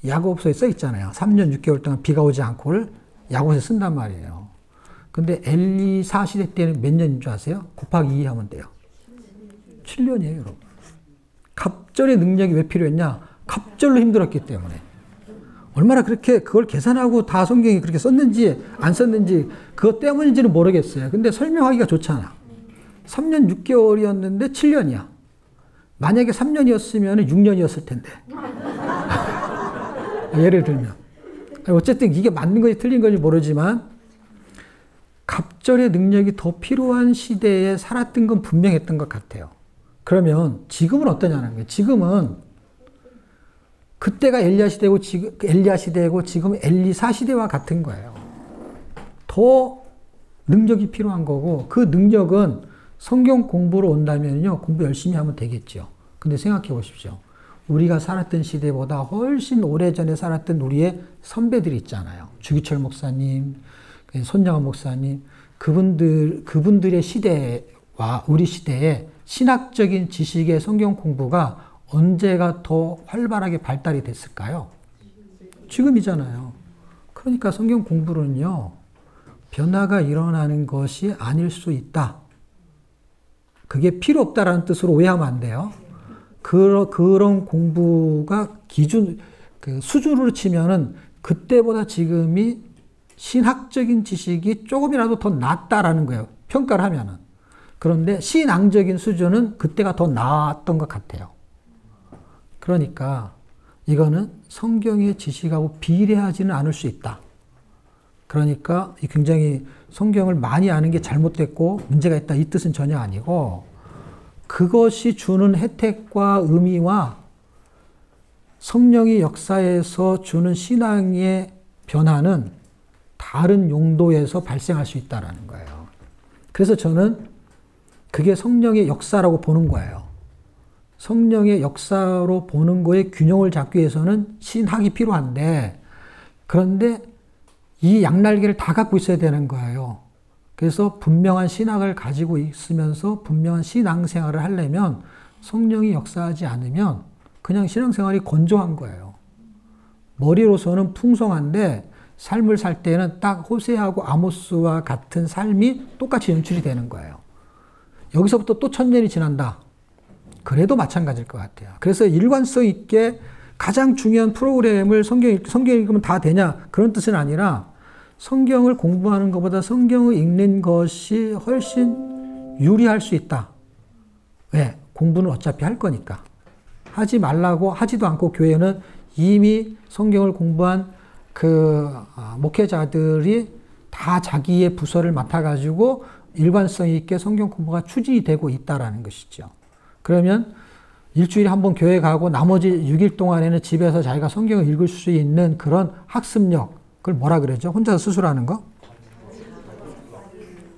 야고보서에 써 있잖아요. 3년 6개월 동안 비가 오지 않고를 야고보서에 쓴단 말이에요. 근데 엘리사 시대 때는 몇 년인 줄 아세요? 곱하기 2 하면 돼요. 7년이에요, 여러분. 갑절의 능력이 왜 필요했냐? 갑절로 힘들었기 때문에. 얼마나 그렇게 그걸 계산하고 다 성경이 그렇게 썼는지 안 썼는지 그것 때문인지는 모르겠어요. 근데 설명하기가 좋잖아. 3년 6개월이었는데 7년이야. 만약에 3년이었으면 6년이었을 텐데. 예를 들면. 어쨌든 이게 맞는 건지 틀린 건지 모르지만 갑절의 능력이 더 필요한 시대에 살았던 건 분명했던 것 같아요. 그러면 지금은 어떠냐는 거예요. 지금은 그때가 엘리야 시대고 지금 엘리사 시대와 같은 거예요. 더 능력이 필요한 거고 그 능력은 성경 공부로 온다면요. 공부 열심히 하면 되겠죠. 근데 생각해 보십시오. 우리가 살았던 시대보다 훨씬 오래전에 살았던 우리의 선배들이 있잖아요. 주기철 목사님, 손양원 목사님, 그분들의 시대와 우리 시대의 신학적인 지식의 성경 공부가 언제가 더 활발하게 발달이 됐을까요? 지금이잖아요. 그러니까 성경 공부는요, 변화가 일어나는 것이 아닐 수 있다. 그게 필요 없다라는 뜻으로 오해하면 안 돼요. 그런 공부가 수준으로 치면은 그때보다 지금이 신학적인 지식이 조금이라도 더 낫다라는 거예요. 평가를 하면은. 그런데 신앙적인 수준은 그때가 더 나았던 것 같아요. 그러니까 이거는 성경의 지식하고 비례하지는 않을 수 있다. 그러니까 굉장히 성경을 많이 아는 게 잘못됐고 문제가 있다 이 뜻은 전혀 아니고 그것이 주는 혜택과 의미와 성령의 역사에서 주는 신앙의 변화는 다른 용도에서 발생할 수 있다는 거예요. 그래서 저는 그게 성령의 역사라고 보는 거예요. 성령의 역사로 보는 거에 균형을 잡기 위해서는 신학이 필요한데 그런데 이 양날개를 다 갖고 있어야 되는 거예요. 그래서 분명한 신학을 가지고 있으면서 분명한 신앙생활을 하려면 성령이 역사하지 않으면 그냥 신앙생활이 건조한 거예요. 머리로서는 풍성한데 삶을 살 때는 딱 호세아하고 아모스와 같은 삶이 똑같이 연출이 되는 거예요. 여기서부터 또 1000년이 지난다. 그래도 마찬가지일 것 같아요. 그래서 일관성 있게 가장 중요한 프로그램을 성경 읽으면 다 되냐 그런 뜻은 아니라 성경을 공부하는 것보다 성경을 읽는 것이 훨씬 유리할 수 있다. 왜? 공부는 어차피 할 거니까. 하지 말라고 하지도 않고 교회는 이미 성경을 공부한 목회자들이 다 자기의 부서를 맡아가지고 일관성 있게 성경 공부가 추진이 되고 있다라는 것이죠. 그러면 일주일에 한 번 교회 가고 나머지 6일 동안에는 집에서 자기가 성경을 읽을 수 있는 그런 학습력, 그걸 뭐라 그러죠? 혼자서 스스로 하는 거?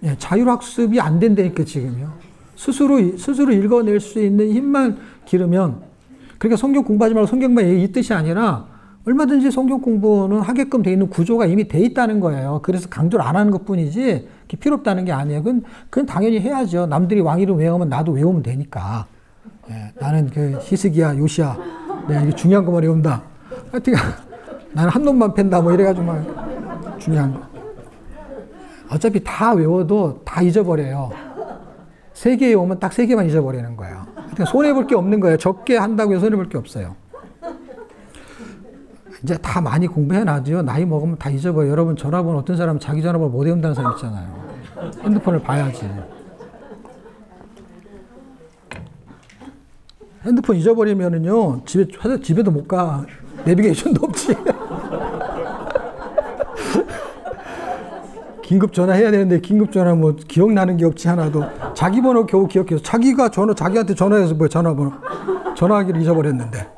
예, 자율학습이 안 된다니까 지금요. 스스로 읽어낼 수 있는 힘만 기르면 그러니까 성경 공부하지 말고 성경만 이 뜻이 아니라 얼마든지 성경 공부는 하게끔 돼 있는 구조가 이미 돼 있다는 거예요. 그래서 강조를 안 하는 것뿐이지 필요 없다는 게 아니에요. 그건 당연히 해야죠. 남들이 왕 이름 외우면 나도 외우면 되니까. 예, 나는 히스기야, 요시야, 내가 이게 중요한 것만 외운다. 하여튼 나는 한 놈만 팬다 뭐 이래가지고 막 중요한 거. 어차피 다 외워도 다 잊어버려요. 3개 오면 딱 3개만 잊어버리는 거예요. 그러니까 손해볼 게 없는 거예요. 적게 한다고 해서 손해볼 게 없어요. 이제 다 많이 공부해놔도요. 나이 먹으면 다 잊어버려요. 여러분 전화번호 어떤 사람은 자기 전화번호 못 외운다는 사람 있잖아요. 핸드폰을 봐야지. 핸드폰 잊어버리면은요, 집에도 못 가. 내비게이션도 없지. 긴급 전화해야 되는데, 긴급 전화 뭐, 기억나는 게 없지, 하나도. 자기 번호 겨우 기억해서. 자기한테 전화해서 뭐, 전화하기를 잊어버렸는데.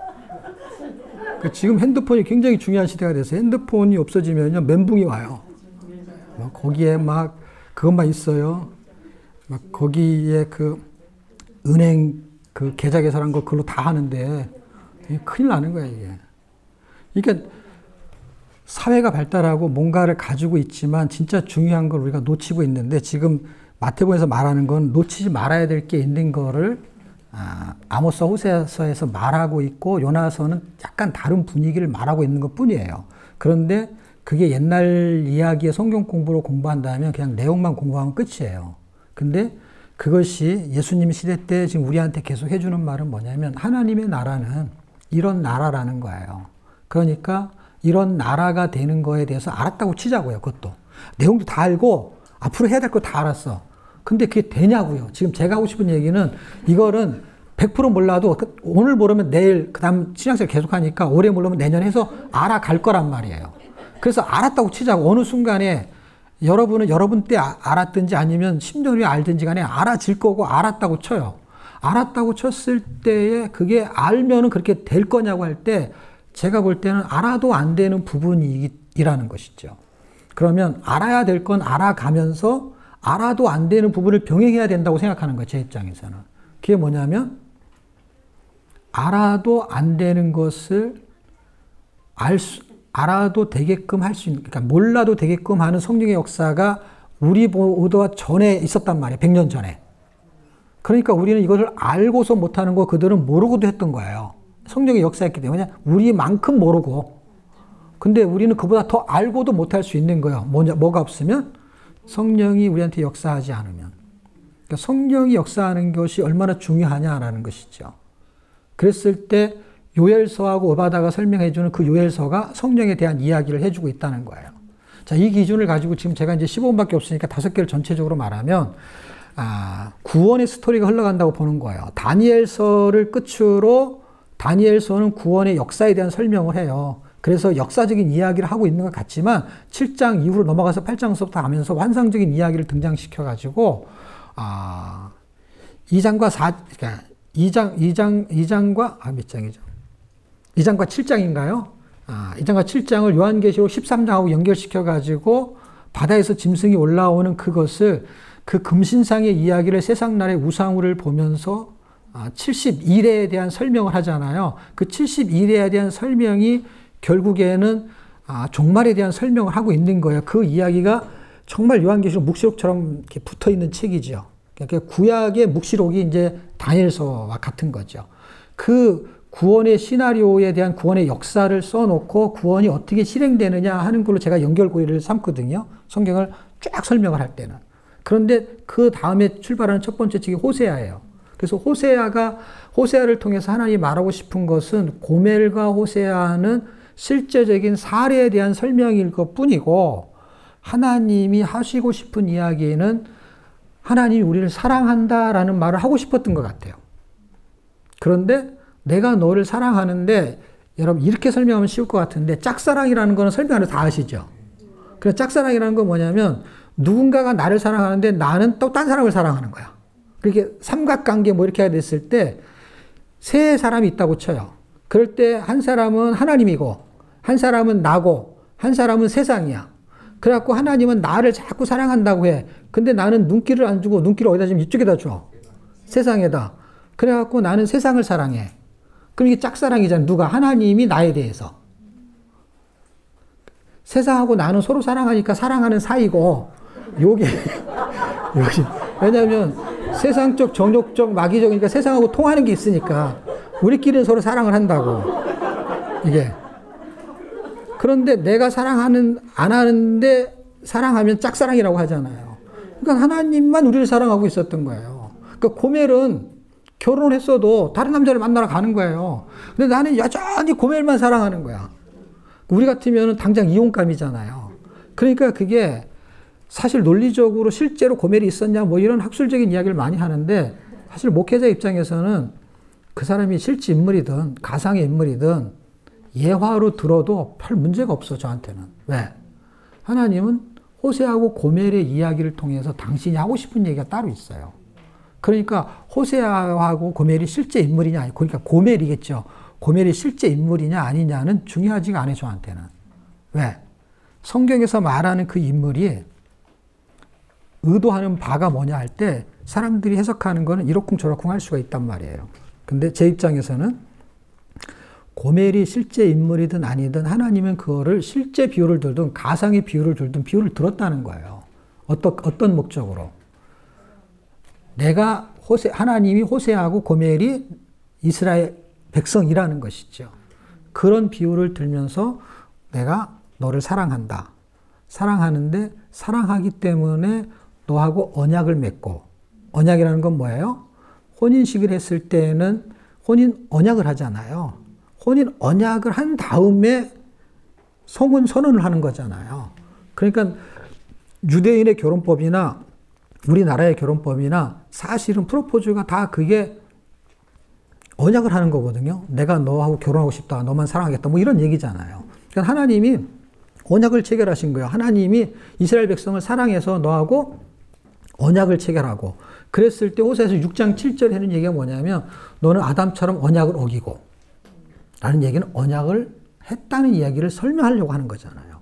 지금 핸드폰이 굉장히 중요한 시대가 돼서 핸드폰이 없어지면요, 멘붕이 와요. 거기에 막, 그것만 있어요. 막, 거기에 그, 은행, 그 계좌 계산한 거 그걸로 다 하는데 큰일 나는 거야 이게. 그러니까 사회가 발달하고 뭔가를 가지고 있지만 진짜 중요한 걸 우리가 놓치고 있는데 지금 마태복음에서 말하는 건 놓치지 말아야 될 게 있는 거를 아모스와 호세아서에서 말하고 있고 요나서는 약간 다른 분위기를 말하고 있는 것 뿐이에요. 그런데 그게 옛날 이야기의 성경 공부로 공부한다면 그냥 내용만 공부하면 끝이에요. 근데 그것이 예수님 시대 때 지금 우리한테 계속 해주는 말은 뭐냐면 하나님의 나라는 이런 나라라는 거예요. 그러니까 이런 나라가 되는 거에 대해서 알았다고 치자고요. 그것도. 내용도 다 알고 앞으로 해야 될 거 다 알았어. 근데 그게 되냐고요. 지금 제가 하고 싶은 얘기는 이거는 100% 몰라도 오늘 모르면 내일 그 다음 신앙생활 계속 하니까 올해 모르면 내년 해서 알아갈 거란 말이에요. 그래서 알았다고 치자고. 어느 순간에 여러분은 여러분 때 알았든지 아니면 10년 후에 알든지 간에 알아질 거고 알았다고 쳐요. 알았다고 쳤을 때에 그게 알면은 그렇게 될 거냐고 할 때 제가 볼 때는 알아도 안 되는 부분이라는 것이죠. 그러면 알아야 될 건 알아가면서 알아도 안 되는 부분을 병행해야 된다고 생각하는 거예요. 제 입장에서는. 그게 뭐냐면 알아도 안 되는 것을 알아도 되게끔 할 수 있는, 그러니까 몰라도 되게끔 하는 성령의 역사가 우리보다 전에 있었단 말이에요. 100년 전에. 그러니까 우리는 이것을 알고서 못하는 거 그들은 모르고도 했던 거예요. 성령의 역사였기 때문에 우리만큼 모르고. 근데 우리는 그보다 더 알고도 못할 수 있는 거예요. 뭐가 없으면? 성령이 우리한테 역사하지 않으면. 그러니까 성령이 역사하는 것이 얼마나 중요하냐라는 것이죠. 그랬을 때 요엘서하고 오바다가 설명해주는 그 요엘서가 성령에 대한 이야기를 해주고 있다는 거예요. 자, 이 기준을 가지고 지금 제가 이제 15분밖에 없으니까 5개를 전체적으로 말하면, 구원의 스토리가 흘러간다고 보는 거예요. 다니엘서를 끝으로 다니엘서는 구원의 역사에 대한 설명을 해요. 그래서 역사적인 이야기를 하고 있는 것 같지만 7장 이후로 넘어가서 8장서부터 하면서 환상적인 이야기를 등장시켜가지고 2장과 7장인가요? 2장과 7장을 요한계시록 13장하고 연결시켜가지고 바다에서 짐승이 올라오는 그것을 그 금신상의 이야기를 세상날의 우상을 보면서 71회에 대한 설명을 하잖아요. 그 71회에 대한 설명이 결국에는 종말에 대한 설명을 하고 있는 거예요. 그 이야기가 정말 요한계시록 묵시록처럼 이렇게 붙어 있는 책이죠. 그러니까 구약의 묵시록이 이제 다니엘서와 같은 거죠. 그 구원의 시나리오에 대한 구원의 역사를 써놓고 구원이 어떻게 실행되느냐 하는 걸로 제가 연결고리를 삼거든요. 성경을 쫙 설명을 할 때는. 그런데 그 다음에 출발하는 첫 번째 책이 호세아예요. 그래서 호세아를 통해서 하나님이 말하고 싶은 것은 고멜과 호세아는 실제적인 사례에 대한 설명일 것 뿐이고 하나님이 하시고 싶은 이야기는 하나님이 우리를 사랑한다라는 말을 하고 싶었던 것 같아요. 그런데 내가 너를 사랑하는데 여러분 이렇게 설명하면 쉬울 것 같은데 짝사랑이라는 거는 설명을 다 아시죠? 그래서 짝사랑이라는 건 뭐냐면 누군가가 나를 사랑하는데 나는 또 딴 사람을 사랑하는 거야. 그렇게 삼각관계 뭐 이렇게 됐을 때 세 사람이 있다고 쳐요. 그럴 때 한 사람은 하나님이고 한 사람은 나고 한 사람은 세상이야. 그래갖고 하나님은 나를 자꾸 사랑한다고 해. 근데 나는 눈길을 안 주고 눈길을 어디다 주면 이쪽에다 줘. 세상에다. 그래갖고 나는 세상을 사랑해. 그럼 이게 짝사랑이잖아. 누가? 하나님이 나에 대해서. 세상하고 나는 서로 사랑하니까 사랑하는 사이고 요게 왜냐하면 세상적, 정욕적, 마귀적이니까 세상하고 통하는 게 있으니까 우리끼리는 서로 사랑을 한다고. 이게. 그런데 내가 안 하는데 사랑하면 짝사랑이라고 하잖아요. 그러니까 하나님만 우리를 사랑하고 있었던 거예요. 그러니까 고멜은 결혼을 했어도 다른 남자를 만나러 가는 거예요. 근데 나는 여전히 고멜만 사랑하는 거야. 우리 같으면 당장 이혼감이잖아요. 그러니까 그게 사실 논리적으로 실제로 고멜이 있었냐 뭐 이런 학술적인 이야기를 많이 하는데 사실 목회자 입장에서는 그 사람이 실제 인물이든 가상의 인물이든 예화로 들어도 별 문제가 없어, 저한테는. 왜? 하나님은 호세아하고 고멜의 이야기를 통해서 당신이 하고 싶은 얘기가 따로 있어요. 그러니까 호세아하고 고멜이 실제 인물이냐, 그러니까 고멜이겠죠. 고멜이 실제 인물이냐 아니냐는 중요하지가 않아요, 저한테는. 왜? 성경에서 말하는 그 인물이 의도하는 바가 뭐냐 할 때 사람들이 해석하는 거는 이러쿵저러쿵 할 수가 있단 말이에요. 근데 제 입장에서는 고멜이 실제 인물이든 아니든 하나님은 그거를 실제 비유를 들든 가상의 비유를 들든 비유를 들었다는 거예요. 어떤 목적으로? 하나님이 호세아하고 고멜이 이스라엘 백성이라는 것이죠. 그런 비유를 들면서 내가 너를 사랑한다. 사랑하는데 사랑하기 때문에 너하고 언약을 맺고, 언약이라는 건 뭐예요? 혼인식을 했을 때는 혼인 언약을 하잖아요. 혼인 언약을 한 다음에 성혼 선언을 하는 거잖아요. 그러니까 유대인의 결혼법이나 우리나라의 결혼법이나 사실은 프로포즈가 다 그게 언약을 하는 거거든요. 내가 너하고 결혼하고 싶다. 너만 사랑하겠다. 뭐 이런 얘기잖아요. 그러니까 하나님이 언약을 체결하신 거예요. 하나님이 이스라엘 백성을 사랑해서 너하고 언약을 체결하고, 그랬을 때 호세아서 6장 7절에 하는 얘기가 뭐냐면 너는 아담처럼 언약을 어기고, 라는 얘기는 언약을 했다는 이야기를 설명하려고 하는 거잖아요.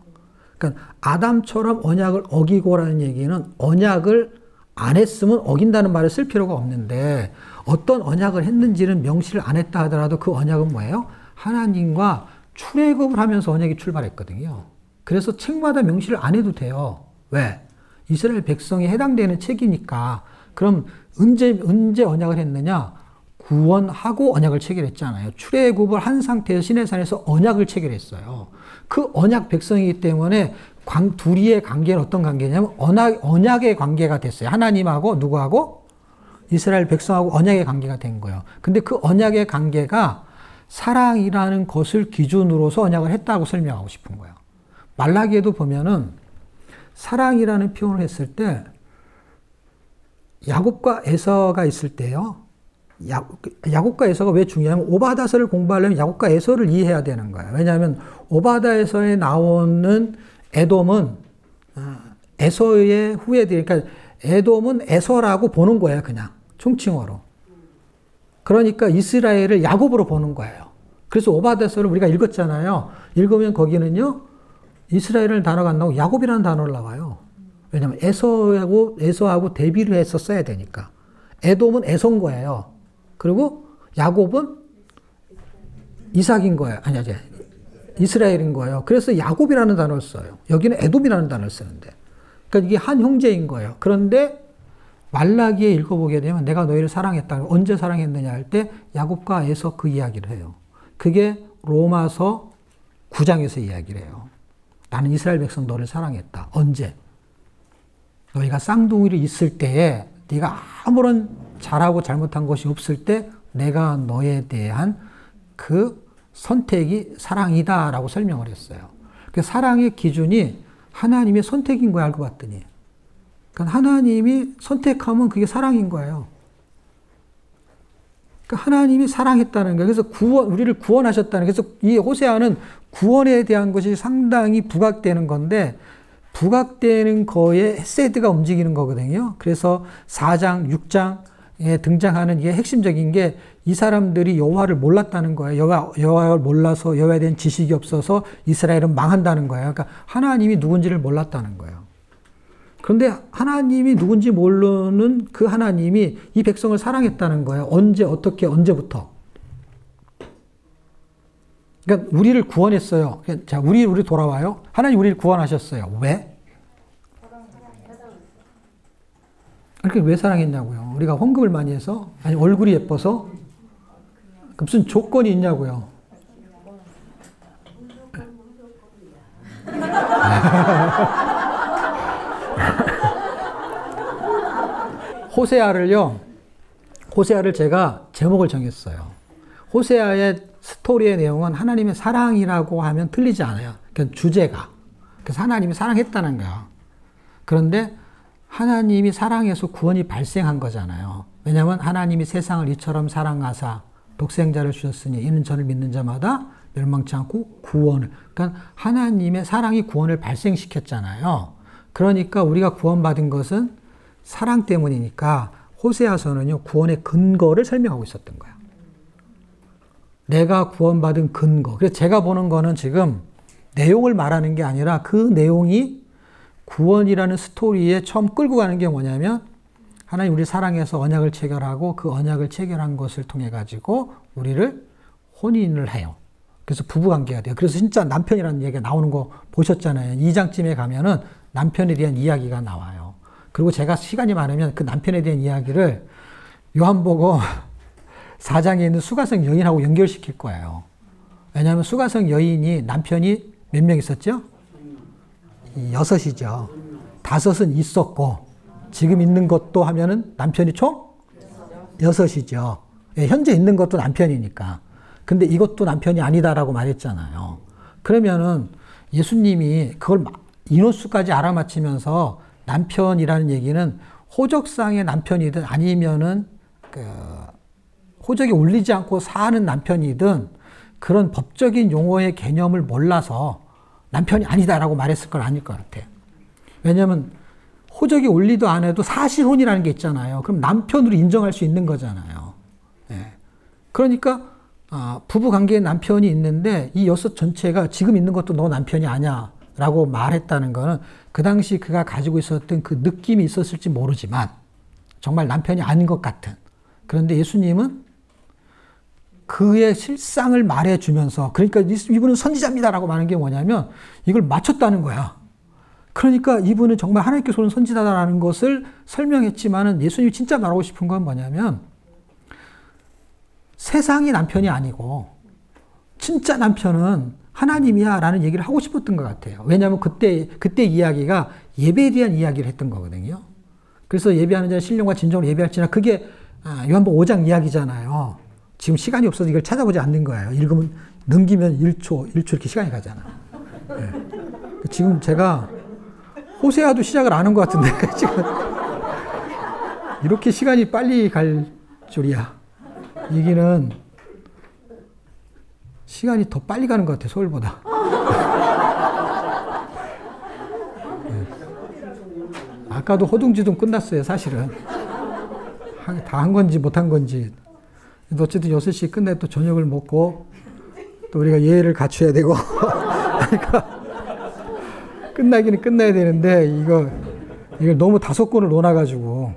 그러니까 아담처럼 언약을 어기고라는 얘기는 언약을 안 했으면 어긴다는 말을 쓸 필요가 없는데, 어떤 언약을 했는지는 명시를 안 했다 하더라도 그 언약은 뭐예요? 하나님과 출애굽을 하면서 언약이 출발했거든요. 그래서 책마다 명시를 안 해도 돼요. 왜? 이스라엘 백성이 해당되는 책이니까. 그럼 언제 언약을 했느냐? 구원하고 언약을 체결했잖아요. 출애굽을 한 상태에서 시내산에서 언약을 체결했어요. 그 언약 백성이기 때문에 둘이의 관계는 어떤 관계냐면 언약의 관계가 됐어요. 하나님하고 누구하고? 이스라엘 백성하고 언약의 관계가 된 거예요. 근데 그 언약의 관계가 사랑이라는 것을 기준으로서 언약을 했다고 설명하고 싶은 거예요. 말라기에도 보면은 사랑이라는 표현을 했을 때 야곱과 에서가 있을 때요. 야곱과 에서가 왜 중요하냐면 오바다서를 공부하려면 야곱과 에서를 이해해야 되는 거예요. 왜냐하면 오바다에서에 나오는 에돔은 에서의 후예들, 그러니까 에돔은 에서라고 보는 거예요. 그냥 총칭어로. 그러니까 이스라엘을 야곱으로 보는 거예요. 그래서 오바다서를 우리가 읽었잖아요. 읽으면 거기는요, 이스라엘을 단어가 안 나오고 야곱이라는 단어를 나와요. 왜냐하면 에서하고 대비를 해서 써야 되니까. 에돔은 에서인 거예요. 그리고 야곱은 이삭인 거예요. 아니, 이스라엘인 거예요. 그래서 야곱이라는 단어를 써요. 여기는 에돔이라는 단어를 쓰는데. 그러니까 이게 한 형제인 거예요. 그런데 말라기에 읽어보게 되면 내가 너희를 사랑했다. 언제 사랑했느냐 할 때 야곱과 에서 그 이야기를 해요. 그게 로마서 9장에서 이야기를 해요. 나는 이스라엘 백성 너를 사랑했다. 언제? 너희가 쌍둥이로 있을 때에 네가 아무런 잘하고 잘못한 것이 없을 때 내가 너에 대한 그 선택이 사랑이다라고 설명을 했어요. 그 사랑의 기준이 하나님의 선택인 거야, 알고 봤더니. 그러니까 하나님이 선택하면 그게 사랑인 거예요. 그러니까 하나님이 사랑했다는 거예요. 그래서 우리를 구원하셨다는 거예요. 그래서 이 호세아는 구원에 대한 것이 상당히 부각되는 건데, 부각되는 거에 헤세드가 움직이는 거거든요. 그래서 4장, 6장에 등장하는 이게 핵심적인 게 이 사람들이 여호와를 몰랐다는 거예요. 여호와를 몰라서 여호와에 대한 지식이 없어서 이스라엘은 망한다는 거예요. 그러니까 하나님이 누군지를 몰랐다는 거예요. 그런데 하나님이 누군지 모르는 그 하나님이 이 백성을 사랑했다는 거예요. 언제, 어떻게, 언제부터. 그러니까 우리를 구원했어요. 자, 우리 돌아와요. 하나님 우리를 구원하셨어요. 왜? 그렇게 왜 사랑했냐고요. 우리가 헌금을 많이 해서? 아니, 얼굴이 예뻐서? 무슨 조건이 있냐고요. 호세아를 제가 제목을 정했어요. 호세아의 스토리의 내용은 하나님의 사랑이라고 하면 틀리지 않아요. 그러니까 주제가. 그래서 하나님이 사랑했다는 거야. 그런데 하나님이 사랑해서 구원이 발생한 거잖아요. 왜냐하면 하나님이 세상을 이처럼 사랑하사 독생자를 주셨으니 이는 저를 믿는 자마다 멸망치 않고 구원을. 그러니까 하나님의 사랑이 구원을 발생시켰잖아요. 그러니까 우리가 구원받은 것은 사랑 때문이니까 호세아서는요, 구원의 근거를 설명하고 있었던 거예요. 내가 구원받은 근거. 그래서 제가 보는 거는 지금 내용을 말하는 게 아니라 그 내용이 구원이라는 스토리에 처음 끌고 가는 게 뭐냐면 하나님 우리 사랑해서 언약을 체결하고 그 언약을 체결한 것을 통해 가지고 우리를 혼인을 해요. 그래서 부부관계가 돼요. 그래서 진짜 남편이라는 얘기가 나오는 거 보셨잖아요. 2장쯤에 가면은 남편에 대한 이야기가 나와요. 그리고 제가 시간이 많으면 그 남편에 대한 이야기를 요한복음 4장에 있는 수가성 여인하고 연결시킬 거예요. 왜냐하면 수가성 여인이 남편이 몇 명 있었죠? 6이죠. 5은 있었고 지금 있는 것도 하면은 남편이 총 6이죠. 예, 현재 있는 것도 남편이니까. 근데 이것도 남편이 아니다라고 말했잖아요. 그러면은 예수님이 그걸 인원수까지 알아맞히면서 남편이라는 얘기는 호적상의 남편이든 아니면은 호적에 올리지 않고 사는 남편이든 그런 법적인 용어의 개념을 몰라서 남편이 아니다라고 말했을 건 아닐 것 같아요. 왜냐하면 호적에 올리도 안 해도 사실혼이라는 게 있잖아요. 그럼 남편으로 인정할 수 있는 거잖아요. 예. 그러니까 부부관계에 남편이 있는데 이 6 전체가 지금 있는 것도 너 남편이 아니야 라고 말했다는 거는 그 당시 그가 가지고 있었던 그 느낌이 있었을지 모르지만 정말 남편이 아닌 것 같은. 그런데 예수님은 그의 실상을 말해주면서 그러니까 이분은 선지자입니다라고 말하는 게 뭐냐면 이걸 맞췄다는 거야. 그러니까 이분은 정말 하나님께서 오는 선지자다라는 것을 설명했지만은 예수님이 진짜 말하고 싶은 건 뭐냐면 세상이 남편이 아니고 진짜 남편은 하나님이야 라는 얘기를 하고 싶었던 것 같아요. 왜냐하면 그때 이야기가 예배에 대한 이야기를 했던 거거든요. 그래서 예배하는 자는 신령과 진정으로 예배할지나 그게 요한복음 5장 이야기잖아요. 지금 시간이 없어서 이걸 찾아보지 않는 거예요. 읽으면 넘기면 1초 이렇게 시간이 가잖아. 네. 지금 제가 호세아도 시작을 안 한 것 같은데 지금 이렇게 시간이 빨리 갈 줄이야. 여기는 시간이 더 빨리 가는 것 같아, 서울보다. 네. 아까도 호둥지둥 끝났어요, 사실은. 다 한 건지 못한 건지. 어쨌든 6시에 끝내 또 저녁을 먹고 또 우리가 예의를 갖춰야 되고 그러니까 끝나기는 끝나야 되는데 이걸 너무 5권을 놓아가지고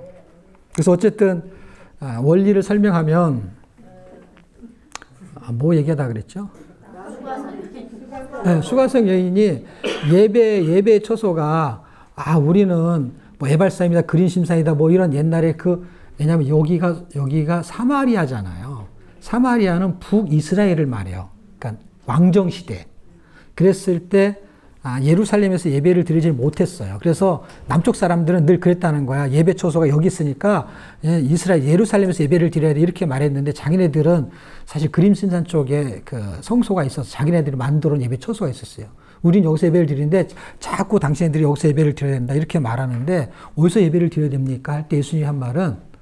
그래서 어쨌든 원리를 설명하면 뭐 얘기하다 그랬죠? 네, 수가성 여인이 예배의 처소가 우리는 뭐 에발사입니다, 그린심산이다 뭐 이런 옛날에 왜냐하면 여기가 사마리아잖아요. 사마리아는 북이스라엘을 말해요. 그러니까 왕정시대. 그랬을 때 예루살렘에서 예배를 드리지 못했어요. 그래서 남쪽 사람들은 늘 그랬다는 거야. 예배 처소가 여기 있으니까 예루살렘에서 예배를 드려야 돼 이렇게 말했는데 자기네들은 사실 그림신산 쪽에 그 성소가 있어서 자기네들이 만들어 놓은 예배 처소가 있었어요. 우린 여기서 예배를 드리는데 자꾸 당신들이 여기서 예배를 드려야 된다 이렇게 말하는데 어디서 예배를 드려야 됩니까? 할 때 예수님이 한 말은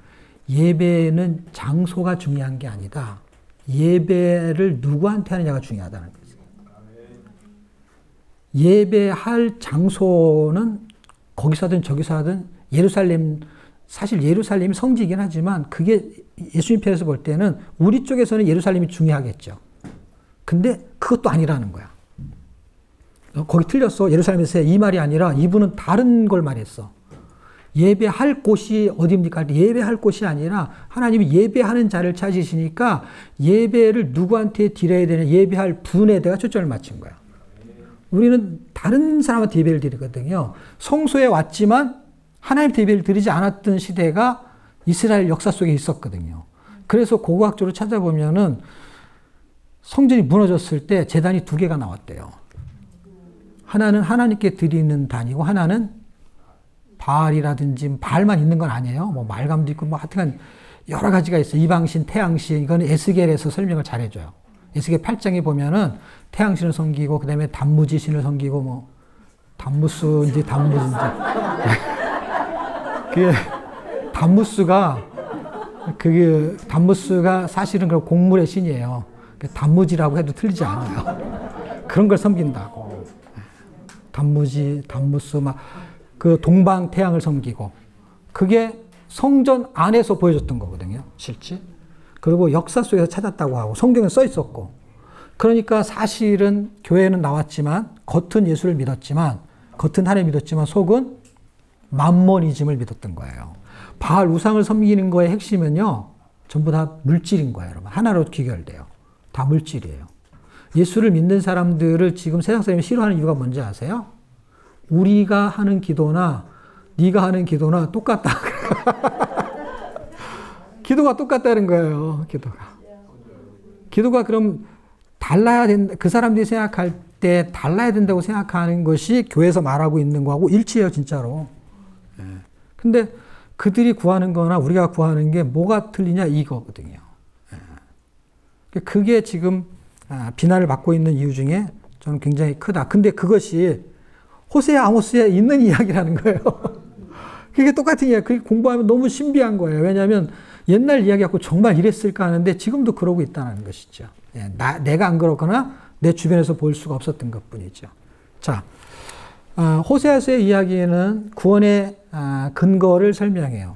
예배는 장소가 중요한 게 아니다. 예배를 누구한테 하느냐가 중요하다는 거죠. 예배할 장소는 거기서 하든 저기서 하든 사실 예루살렘이 성지이긴 하지만 그게 예수님 편에서 볼 때는 우리 쪽에서는 예루살렘이 중요하겠죠. 근데 그것도 아니라는 거야. 거기 틀렸어. 예루살렘에서 이 말이 아니라 이분은 다른 걸 말했어. 예배할 곳이 어디입니까? 할 때 예배할 곳이 아니라 하나님이 예배하는 자를 찾으시니까 예배를 누구한테 드려야 되냐 예배할 분에 대가 초점을 맞춘 거야. 우리는 다른 사람한테 예배를 드리거든요. 성소에 왔지만 하나님한테 예배를 드리지 않았던 시대가 이스라엘 역사 속에 있었거든요. 그래서 고고학적으로 찾아보면은 성전이 무너졌을 때 제단이 2개가 나왔대요. 하나는 하나님께 드리는 단이고 하나는 바알이라든지 바알만 있는 건 아니에요. 뭐 말감도 있고 뭐 하여튼 여러 가지가 있어요. 이방신, 태양신 이거는 에스겔에서 설명을 잘 해줘요. 에스겔 8장에 보면은 태양신을 섬기고 그다음에 단무지신을 섬기고 뭐 단무스인지 단무지인지 그게 단무스가 그게 단무스가 사실은 그 곡물의 신이에요. 단무지라고 해도 틀리지 않아요. 그런 걸 섬긴다고. 단무지, 단무스 막 그 동방 태양을 섬기고 그게 성전 안에서 보여줬던 거거든요. 실제. 그리고 역사 속에서 찾았다고 하고 성경에 써 있었고. 그러니까 사실은 교회는 나왔지만 겉은 예수를 믿었지만 겉은 하나님 믿었지만 속은 맘모니즘을 믿었던 거예요. 바알 우상을 섬기는 거의 핵심은요. 전부 다 물질인 거예요. 여러분. 하나로 귀결돼요. 다 물질이에요. 예수를 믿는 사람들을 지금 세상 사람이 싫어하는 이유가 뭔지 아세요? 우리가 하는 기도나 네가 하는 기도나 똑같다. 기도가 똑같다는 거예요. 기도가 그럼 달라야 된다. 그 사람들이 생각할 때 달라야 된다고 생각하는 것이 교회에서 말하고 있는 거하고 일치해요, 진짜로. 근데 그들이 구하는 거나 우리가 구하는 게 뭐가 틀리냐 이거거든요. 그게 지금 비난을 받고 있는 이유 중에 저는 굉장히 크다. 근데 그것이 호세아, 아모스에 있는 이야기라는 거예요. 그게 똑같은 이야기. 그게 공부하면 너무 신비한 거예요. 왜냐하면 옛날 이야기 갖고 정말 이랬을까 하는데 지금도 그러고 있다는 것이죠. 내가 안 그렇거나 내 주변에서 볼 수가 없었던 것 뿐이죠. 자, 호세아서의 이야기는 구원의 근거를 설명해요.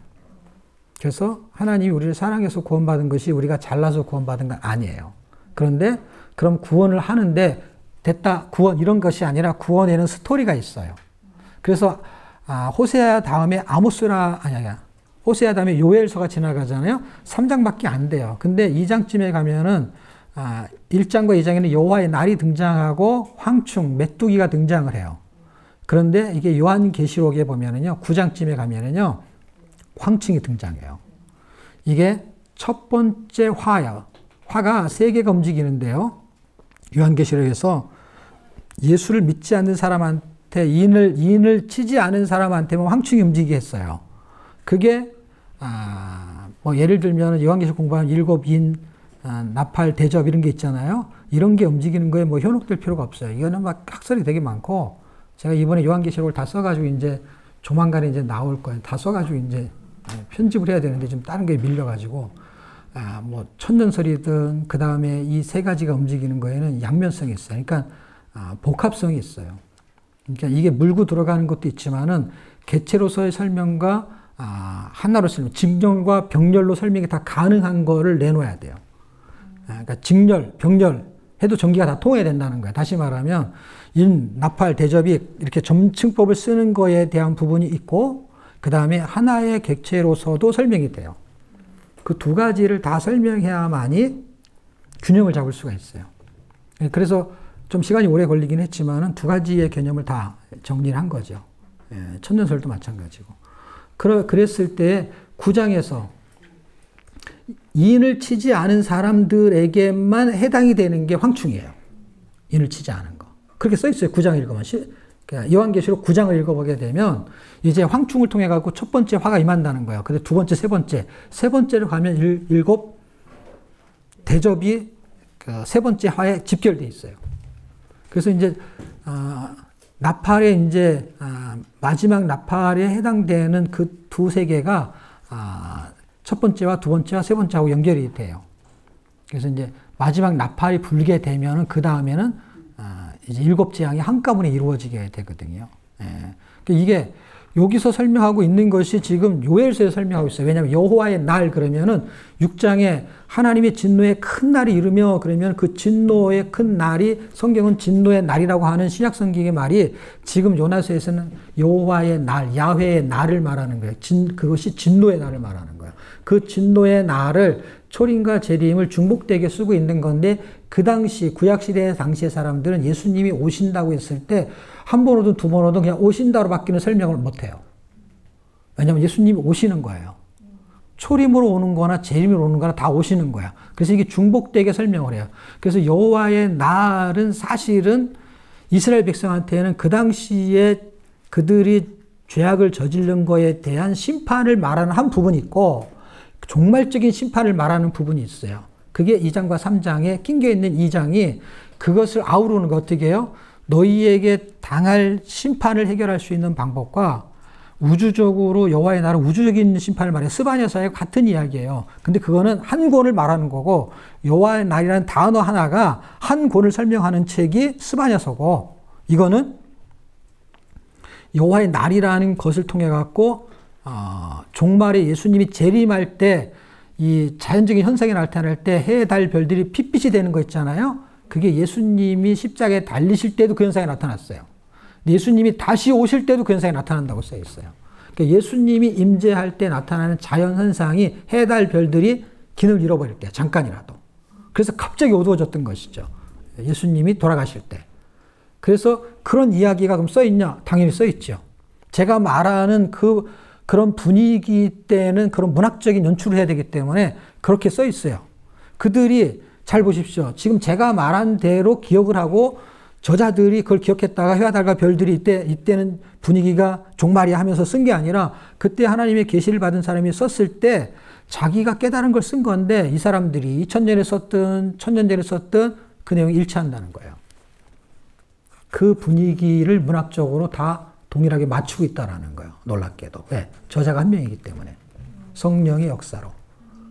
그래서 하나님이 우리를 사랑해서 구원받은 것이 우리가 잘나서 구원받은 건 아니에요. 그런데 그럼 구원을 하는데 됐다 구원 이런 것이 아니라 구원에는 스토리가 있어요. 그래서 호세아 다음에 호세아 다음에 요엘서가 지나가잖아요. 3장밖에 안 돼요. 근데 2장쯤에 가면은 1장과 2장에는 여호와의 날이 등장하고 황충, 메뚜기가 등장을 해요. 그런데 이게 요한계시록에 보면은요. 9장쯤에 가면은요. 황충이 등장해요. 이게 첫 번째 화예요. 화가 세 개가 움직이는데요. 요한계시록에서 예수를 믿지 않는 사람한테 인을 치지 않은 사람한테만 황충이 움직이게 했어요. 그게 뭐 예를 들면 요한계시록 공부하면 7인 나팔 대접 이런 게 있잖아요. 이런 게 움직이는 거에 뭐 현혹될 필요가 없어요. 이거는 막 학설이 되게 많고 제가 이번에 요한계시록을 다 써가지고 이제 조만간에 이제 나올 거예요. 다 써가지고 이제 편집을 해야 되는데 좀 다른 게 밀려가지고 뭐 천년설이든 그 다음에 이 세 가지가 움직이는 거에는 양면성이 있어요. 그러니까 복합성이 있어요. 그러니까 이게 물고 들어가는 것도 있지만은 개체로서의 설명과 하나로 설명, 직렬과 병렬로 설명이 다 가능한 거를 내놓아야 돼요. 그러니까 직렬, 병렬 해도 전기가 다 통해야 된다는 거예요. 다시 말하면 인, 나팔, 대접이 이렇게 점층법을 쓰는 거에 대한 부분이 있고 그 다음에 하나의 객체로서도 설명이 돼요. 그 두 가지를 다 설명해야만이 균형을 잡을 수가 있어요. 그래서 좀 시간이 오래 걸리긴 했지만은 두 가지의 개념을 다 정리를 한 거죠. 천년설도 마찬가지고. 그랬을 때 9장에서 인을 치지 않은 사람들에게만 해당이 되는 게 황충이에요. 인을 치지 않은 거. 그렇게 써 있어요. 9장 읽으면. 요한계시록 9장을 읽어보게 되면 이제 황충을 통해 갖고 첫 번째 화가 임한다는 거예요. 근데 두 번째, 세 번째로 가면 일곱 대접이 그 세 번째 화에 집결돼 있어요. 그래서 이제 나팔에 이제 마지막 나팔에 해당되는 그 두세 개가 첫 번째와 두 번째와 세 번째하고 연결이 돼요. 그래서 이제 마지막 나팔이 불게 되면은 그 다음에는 이제 일곱 재앙이 한꺼번에 이루어지게 되거든요. 이게 여기서 설명하고 있는 것이 지금 요엘서에 설명하고 있어요. 왜냐하면 여호와의 날 그러면은 6장에 하나님의 진노의 큰 날이 이르며 그러면 그 진노의 큰 날이 성경은 진노의 날이라고 하는 신약 성경의 말이 지금 요나서에서는 여호와의 날, 야훼의 날을 말하는 거예요. 그것이 진노의 날을 말하는 거예요. 그 진노의 날을 초림과 재림을 중복되게 쓰고 있는 건데 그 당시 구약시대 당시의 사람들은 예수님이 오신다고 했을 때 한 번 오든 두 번 오든 그냥 오신다로 바뀌는 설명을 못해요. 왜냐하면 예수님이 오시는 거예요. 초림으로 오는 거나 재림으로 오는 거나 다 오시는 거야. 그래서 이게 중복되게 설명을 해요. 그래서 여호와의 날은 사실은 이스라엘 백성한테는 그 당시에 그들이 죄악을 저지른 거에 대한 심판을 말하는 한 부분이 있고 종말적인 심판을 말하는 부분이 있어요. 그게 2장과 3장에 낑겨있는 2장이 그것을 아우르는 거 어떻게 해요? 너희에게 당할 심판을 해결할 수 있는 방법과 우주적으로 여호와의 날은 우주적인 심판을 말해 스바냐서와 같은 이야기예요. 근데 그거는 한 권을 말하는 거고 여호와의 날이라는 단어 하나가 한 권을 설명하는 책이 스바냐서고 이거는 여호와의 날이라는 것을 통해 갖고 종말에 예수님이 재림할 때 이 자연적인 현상이 나타날 때 해, 달, 별들이 핏빛이 되는 거 있잖아요. 그게 예수님이 십자가에 달리실 때도 그 현상이 나타났어요. 예수님이 다시 오실 때도 그 현상이 나타난다고 써 있어요. 그러니까 예수님이 임재할 때 나타나는 자연 현상이 해, 달, 별들이 기능을 잃어버릴 때 잠깐이라도. 그래서 갑자기 어두워졌던 것이죠. 예수님이 돌아가실 때. 그래서 그런 이야기가 그럼 써 있냐? 당연히 써 있죠. 제가 말하는 그런 분위기 때는 그런 문학적인 연출을 해야 되기 때문에 그렇게 써 있어요. 그들이 잘 보십시오. 지금 제가 말한 대로 기억을 하고 저자들이 그걸 기억했다가 해와 달과 별들이 이때는 분위기가 종말이야 하면서 쓴 게 아니라 그때 하나님의 계시를 받은 사람이 썼을 때 자기가 깨달은 걸 쓴 건데 이 사람들이 2000년에 썼든 1000년 전에 썼든 그 내용이 일치한다는 거예요. 그 분위기를 문학적으로 다 동일하게 맞추고 있다는 거예요. 놀랍게도. 왜? 저자가 한 명이기 때문에. 성령의 역사로.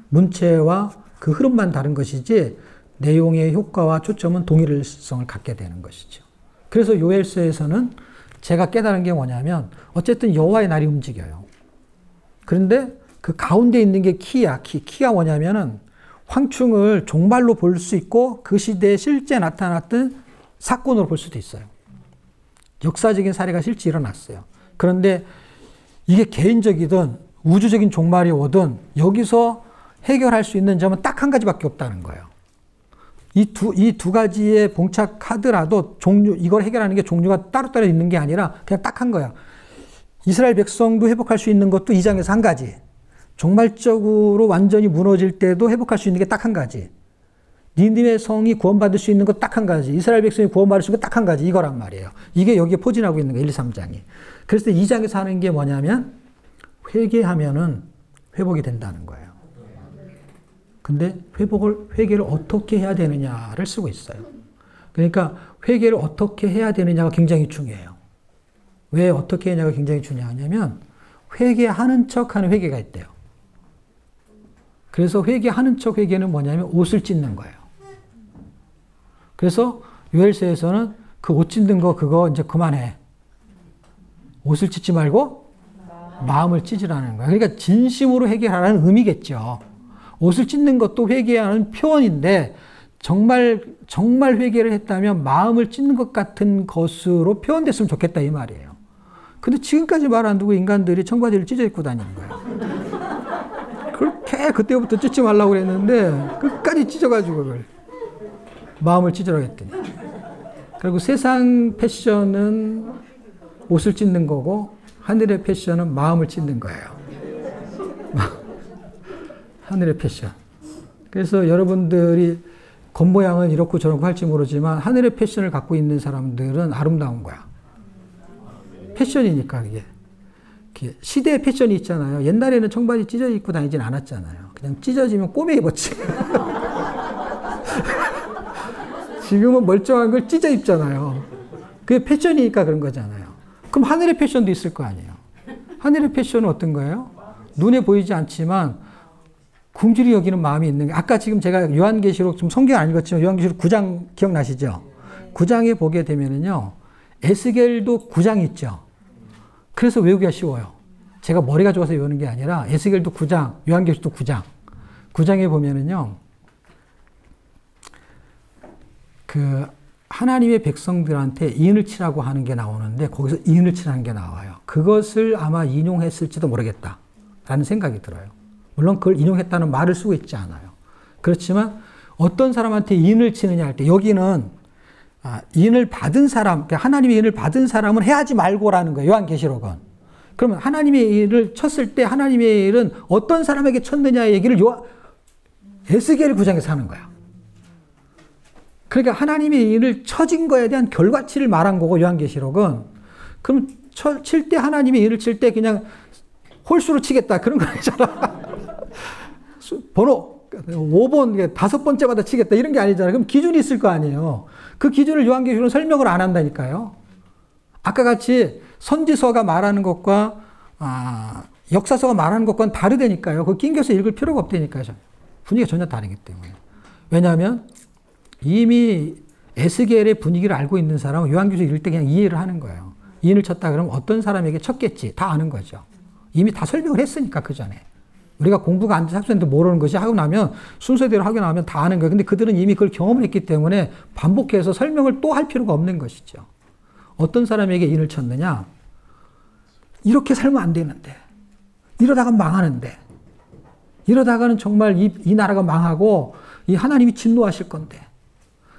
문체와 그 흐름만 다른 것이지 내용의 효과와 초점은 동일성을 갖게 되는 것이죠. 그래서 요엘서에서는 제가 깨달은 게 뭐냐면 어쨌든 여호와의 날이 움직여요. 그런데 그 가운데 있는 게 키야. 키가 뭐냐면은 황충을 종말로 볼 수 있고 그 시대에 실제 나타났던 사건으로 볼 수도 있어요. 역사적인 사례가 실제 일어났어요. 그런데 이게 개인적이든 우주적인 종말이 오든 여기서 해결할 수 있는 점은 딱 한 가지밖에 없다는 거예요. 이 두 가지에 봉착하더라도 이걸 해결하는 게 종류가 따로따로 있는 게 아니라 그냥 딱 한 거야. 이스라엘 백성도 회복할 수 있는 것도 이 장에서 한 가지. 종말적으로 완전히 무너질 때도 회복할 수 있는 게 딱 한 가지. 니느웨 성이 구원받을 수 있는 것 딱 한 가지. 이스라엘 백성이 구원받을 수 있는 것 딱 한 가지. 이거란 말이에요. 이게 여기에 포진하고 있는 거예요. 1, 3장이. 그래서 이 장에서 하는 게 뭐냐면 회개하면은 회복이 된다는 거예요. 근데 회개를 어떻게 해야 되느냐를 쓰고 있어요. 그러니까 회개를 어떻게 해야 되느냐가 굉장히 중요해요. 왜 어떻게 하냐가 굉장히 중요하냐면 회개하는 척하는 회개가 있대요. 그래서 회개하는 척 회개는 뭐냐면 옷을 찢는 거예요. 그래서 요엘서에서는 그 옷 찢는 거 그거 이제 그만해. 옷을 찢지 말고 마음을 찢으라는 거예요. 그러니까 진심으로 회개하라는 의미겠죠. 옷을 찢는 것도 회개하는 표현인데 정말 회개를 했다면 마음을 찢는 것 같은 것으로 표현됐으면 좋겠다 이 말이에요. 근데 지금까지 말 안 두고 인간들이 청바지를 찢어 입고 다니는 거예요. 그렇게 그때부터 찢지 말라고 그랬는데 끝까지 찢어가지고 그걸 마음을 찢으라고 했더니. 그리고 세상 패션은 옷을 찢는 거고 하늘의 패션은 마음을 찢는 거예요. 하늘의 패션. 그래서 여러분들이 겉모양은 이렇고 저렇고 할지 모르지만 하늘의 패션을 갖고 있는 사람들은 아름다운 거야. 패션이니까 그게. 시대의 패션이 있잖아요. 옛날에는 청바지 찢어 입고 다니진 않았잖아요. 그냥 찢어지면 꼬매 입었지. 지금은 멀쩡한 걸 찢어 입잖아요. 그게 패션이니까 그런 거잖아요. 그럼 하늘의 패션도 있을 거 아니에요. 하늘의 패션은 어떤 거예요? 눈에 보이지 않지만 굶주리 여기는 마음이 있는 게 아까 지금 제가 요한계시록 좀 성경 안 읽었지만 요한계시록 9장 기억나시죠? 9장에 보게 되면은요. 에스겔도 9장 있죠. 그래서 외우기가 쉬워요. 제가 머리가 좋아서 외우는 게 아니라 에스겔도 9장, 요한계시록도 9장. 9장에 보면은요. 그 하나님의 백성들한테 이은을 치라고 하는 게 나오는데 거기서 이은을 치라는 게 나와요. 그것을 아마 인용했을지도 모르겠다라는 생각이 들어요. 물론 그걸 인용했다는 말을 쓰고 있지 않아요. 그렇지만 어떤 사람한테 이은을 치느냐 할 때 여기는 이은을 받은 사람, 그러니까 하나님의 이은을 받은 사람은 해하지 말고라는 거예요. 요한계시록은. 그러면 하나님의 이은을 쳤을 때 하나님의 이은은 어떤 사람에게 쳤느냐의 얘기를 에스겔 9장에서 하는 거야. 그러니까 하나님의 이은을 쳐진 거에 대한 결과치를 말한 거고 요한계시록은. 그럼 칠 때 하나님의 이은을 칠 때 그냥 홀수로 치겠다 그런 거 아니잖아. 번호 5번 5번째마다 치겠다 이런 게 아니잖아요. 그럼 기준이 있을 거 아니에요. 그 기준을 요한계시록은 설명을 안 한다니까요. 아까 같이 선지서가 말하는 것과 역사서가 말하는 것과는 다르다니까요. 그거 낑겨서 읽을 필요가 없다니까요. 분위기가 전혀 다르기 때문에. 왜냐하면 이미 에스겔의 분위기를 알고 있는 사람은 요한계시록 읽을 때 그냥 이해를 하는 거예요. 이인을 쳤다 그러면 어떤 사람에게 쳤겠지. 다 아는 거죠. 이미 다 설명을 했으니까 그 전에. 우리가 공부가 안 돼서 학생들 모르는 것이 하고 나면 순서대로 하고 나면 다 아는 거예요. 근데 그들은 이미 그걸 경험을 했기 때문에 반복해서 설명을 또 할 필요가 없는 것이죠. 어떤 사람에게 인을 쳤느냐? 이렇게 살면 안 되는데. 이러다가 망하는데. 이러다가는 정말 이 나라가 망하고 이 하나님이 진노하실 건데.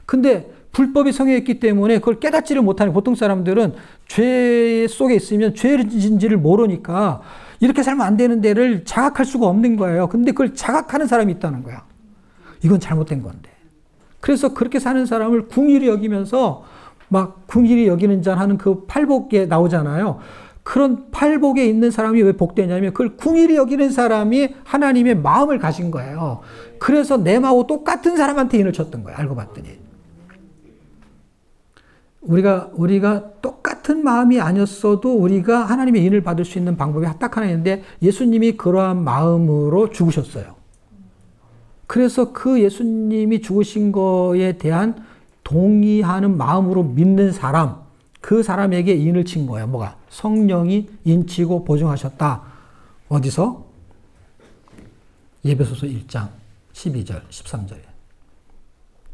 근데 불법이 성행했기 때문에 그걸 깨닫지를 못하는 보통 사람들은 죄 속에 있으면 죄인지를 모르니까 이렇게 살면 안 되는 데를 자각할 수가 없는 거예요. 근데 그걸 자각하는 사람이 있다는 거야. 이건 잘못된 건데. 그래서 그렇게 사는 사람을 궁일이 여기면서 막 궁일이 여기는 자 하는 그 팔복에 나오잖아요. 그런 팔복에 있는 사람이 왜 복되냐면 그걸 궁일이 여기는 사람이 하나님의 마음을 가진 거예요. 그래서 내 마음하고 똑같은 사람한테 인을 쳤던 거예요. 알고 봤더니. 우리가 똑같은 마음이 아니었어도 우리가 하나님의 인을 받을 수 있는 방법이 딱 하나 있는데 예수님이 그러한 마음으로 죽으셨어요. 그래서 그 예수님이 죽으신 거에 대한 동의하는 마음으로 믿는 사람, 그 사람에게 인을 친 거예요. 뭐가? 성령이 인치고 보증하셨다. 어디서? 에베소서 1장 12절, 13절에.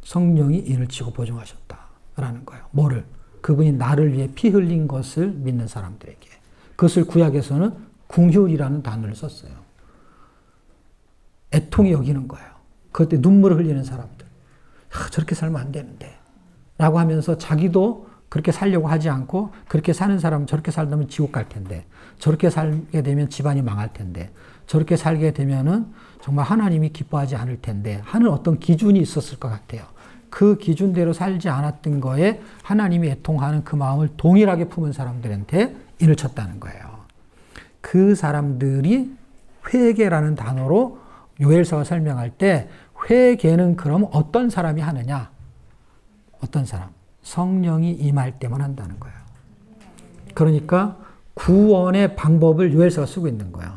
성령이 인을 치고 보증하셨다. 라는 거예요. 뭐를? 그분이 나를 위해 피 흘린 것을 믿는 사람들에게. 그것을 구약에서는 궁휼이라는 단어를 썼어요. 애통이 여기는 거예요. 그때 눈물을 흘리는 사람들. 저렇게 살면 안 되는데. 라고 하면서 자기도 그렇게 살려고 하지 않고 그렇게 사는 사람은 저렇게 살다면 지옥 갈 텐데. 저렇게 살게 되면 집안이 망할 텐데. 저렇게 살게 되면은 정말 하나님이 기뻐하지 않을 텐데 하는 어떤 기준이 있었을 것 같아요. 그 기준대로 살지 않았던 거에 하나님이 애통하는 그 마음을 동일하게 품은 사람들한테 인을 쳤다는 거예요. 그 사람들이 회개라는 단어로 요엘서가 설명할 때 회개는 그럼 어떤 사람이 하느냐? 어떤 사람? 성령이 임할 때만 한다는 거예요. 그러니까 구원의 방법을 요엘서가 쓰고 있는 거예요.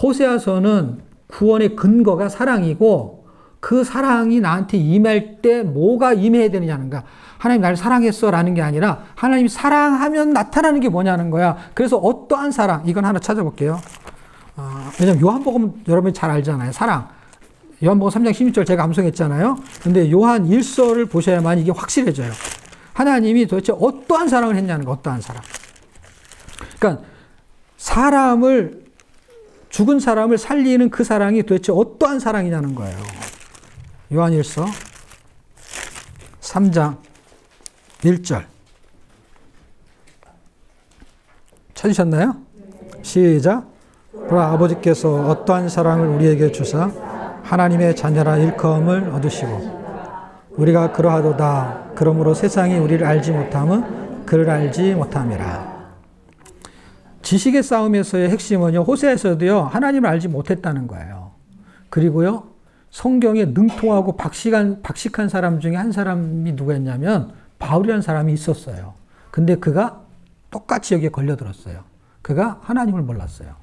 호세아서는 구원의 근거가 사랑이고 그 사랑이 나한테 임할 때 뭐가 임해야 되느냐는 거야. 하나님 나를 사랑했어 라는 게 아니라 하나님 사랑하면 나타나는 게 뭐냐는 거야. 그래서 어떠한 사랑, 이건 하나 찾아볼게요. 왜냐면 요한복음 여러분이 잘 알잖아요. 사랑. 요한복음 3장 16절 제가 암송했잖아요. 근데 요한 1서를 보셔야만 이게 확실해져요. 하나님이 도대체 어떠한 사랑을 했냐는 거, 어떠한 사랑. 그러니까 죽은 사람을 살리는 그 사랑이 도대체 어떠한 사랑이냐는 거예요. 요한일서 3장 1절 찾으셨나요? 시작. 보라 아버지께서 어떠한 사랑을 우리에게 주사 하나님의 자녀라 일컬음을 얻으시고 우리가 그러하도다. 그러므로 세상이 우리를 알지 못함은 그를 알지 못함이라. 지식의 싸움에서의 핵심은요, 호세아에서도요, 하나님을 알지 못했다는 거예요. 그리고요, 성경에 능통하고 박식한 사람 중에 한 사람이 누구였냐면 바울이라는 사람이 있었어요. 근데 그가 똑같이 여기에 걸려들었어요. 그가 하나님을 몰랐어요.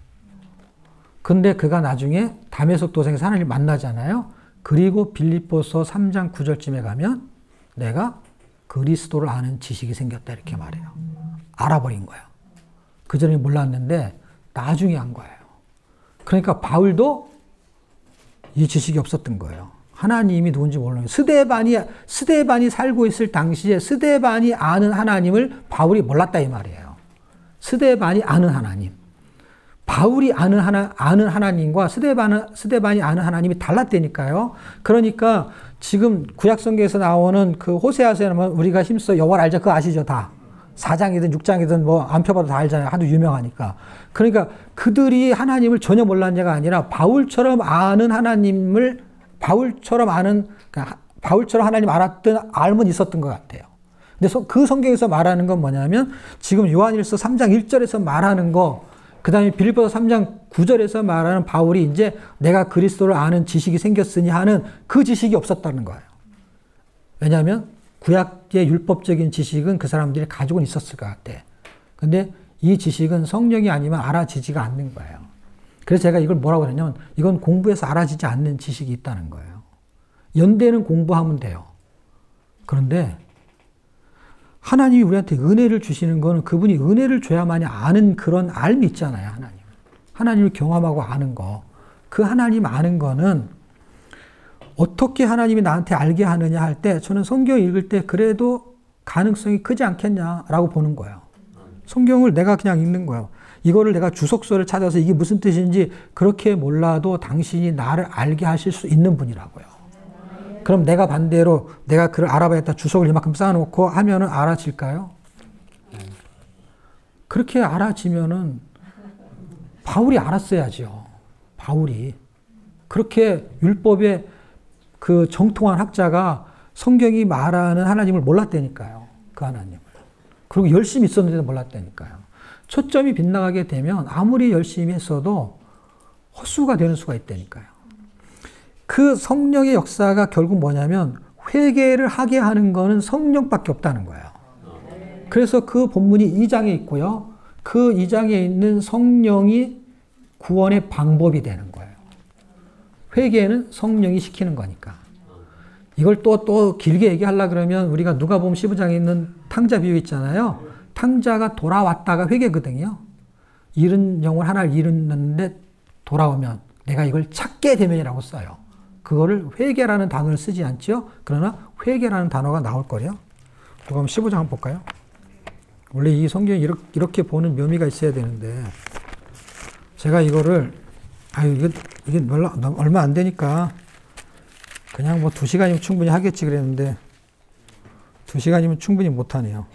근데 그가 나중에 다메섹 도상에서 하나님을 만나잖아요. 그리고 빌립보서 3장 9절쯤에 가면 내가 그리스도를 아는 지식이 생겼다 이렇게 말해요. 알아버린 거예요. 그전에 몰랐는데 나중에 한 거예요. 그러니까 바울도 이 지식이 없었던 거예요. 하나님이 누군지 모르는 거예요. 스데반이 살고 있을 당시에 스데반이 아는 하나님을 바울이 몰랐다 이 말이에요. 스데반이 아는 하나님. 바울이 아는 하나님과 스데반이 아는 하나님이 달랐다니까요. 그러니까 지금 구약성경에서 나오는 그 호세아서는 우리가 힘써 여호와를 알자 그거 아시죠 다. 4장이든 6장이든 뭐 안 펴봐도 다 알잖아요. 하도 유명하니까. 그러니까 그들이 하나님을 전혀 몰랐냐가 아니라 바울처럼 하나님 알았던 알면 있었던 것 같아요. 근데 그 성경에서 말하는 건 뭐냐면 지금 요한일서 3장 1절에서 말하는 거, 그 다음에 빌립보서 3장 9절에서 말하는 바울이 이제 내가 그리스도를 아는 지식이 생겼으니 하는 그 지식이 없었다는 거예요. 왜냐하면 구약의 율법적인 지식은 그 사람들이 가지고는 있었을 것 같아. 근데 이 지식은 성령이 아니면 알아지지가 않는 거예요. 그래서 제가 이걸 뭐라고 하냐면 이건 공부해서 알아지지 않는 지식이 있다는 거예요. 연대는 공부하면 돼요. 그런데 하나님이 우리한테 은혜를 주시는 거는 그분이 은혜를 줘야만이 아는 그런 알미 있잖아요. 하나님을 경험하고 아는 거. 그 하나님 아는 거는 어떻게 하나님이 나한테 알게 하느냐 할 때 저는 성경 읽을 때 그래도 가능성이 크지 않겠냐라고 보는 거예요. 성경을 내가 그냥 읽는 거예요. 이거를 내가 주석서를 찾아서 이게 무슨 뜻인지 그렇게 몰라도 당신이 나를 알게 하실 수 있는 분이라고요. 그럼 내가 반대로 내가 그걸 알아봐야겠다 주석을 이만큼 쌓아놓고 하면은 알아질까요? 그렇게 알아지면은 바울이 알았어야죠. 바울이. 그렇게 율법의 그 정통한 학자가 성경이 말하는 하나님을 몰랐다니까요. 그 하나님을. 그리고 열심히 있었는데도 몰랐다니까요. 초점이 빗나가게 되면 아무리 열심히 했어도 헛수가 되는 수가 있다니까요. 그 성령의 역사가 결국 뭐냐면 회개를 하게 하는 거는 성령밖에 없다는 거예요. 그래서 그 본문이 2장에 있고요. 그 2장에 있는 성령이 구원의 방법이 되는 거예요. 회개는 성령이 시키는 거니까. 이걸 또 길게 얘기하려고 그러면 우리가 누가복음 15장에 있는 탕자 비유 있잖아요. 탕자가 돌아왔다가 회개거든요. 잃은 영혼 하나를 잃었는데 돌아오면 내가 이걸 찾게 되면이라고 써요. 그거를 회개라는 단어를 쓰지 않죠. 그러나 회개라는 단어가 나올 거예요. 누가복음 15장 한번 볼까요? 원래 이 성경이 이렇게 보는 묘미가 있어야 되는데 제가 이거를 이게 얼마 안 되니까 그냥 뭐 2시간이면 충분히 하겠지 그랬는데 2시간이면 충분히 못하네요.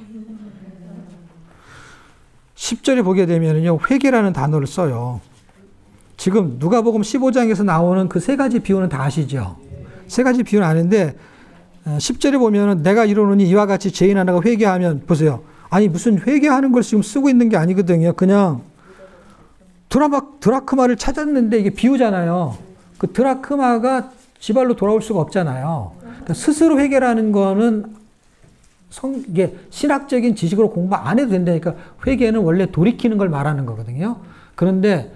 10절에 보게 되면요. 회개라는 단어를 써요. 지금 누가복음 15장에서 나오는 그 3가지 비유는 다 아시죠? 3가지 비유는 아는데 10절에 보면은 내가 이르노니 이와 같이 죄인 하나가 회개하면 보세요. 아니 무슨 회개하는 걸 지금 쓰고 있는 게 아니거든요. 그냥 드라크마를 찾았는데 이게 비유잖아요. 그 드라크마가 지발로 돌아올 수가 없잖아요. 그러니까 스스로 회개라는 거는 이게 신학적인 지식으로 공부 안 해도 된다니까 회개는 원래 돌이키는 걸 말하는 거거든요. 그런데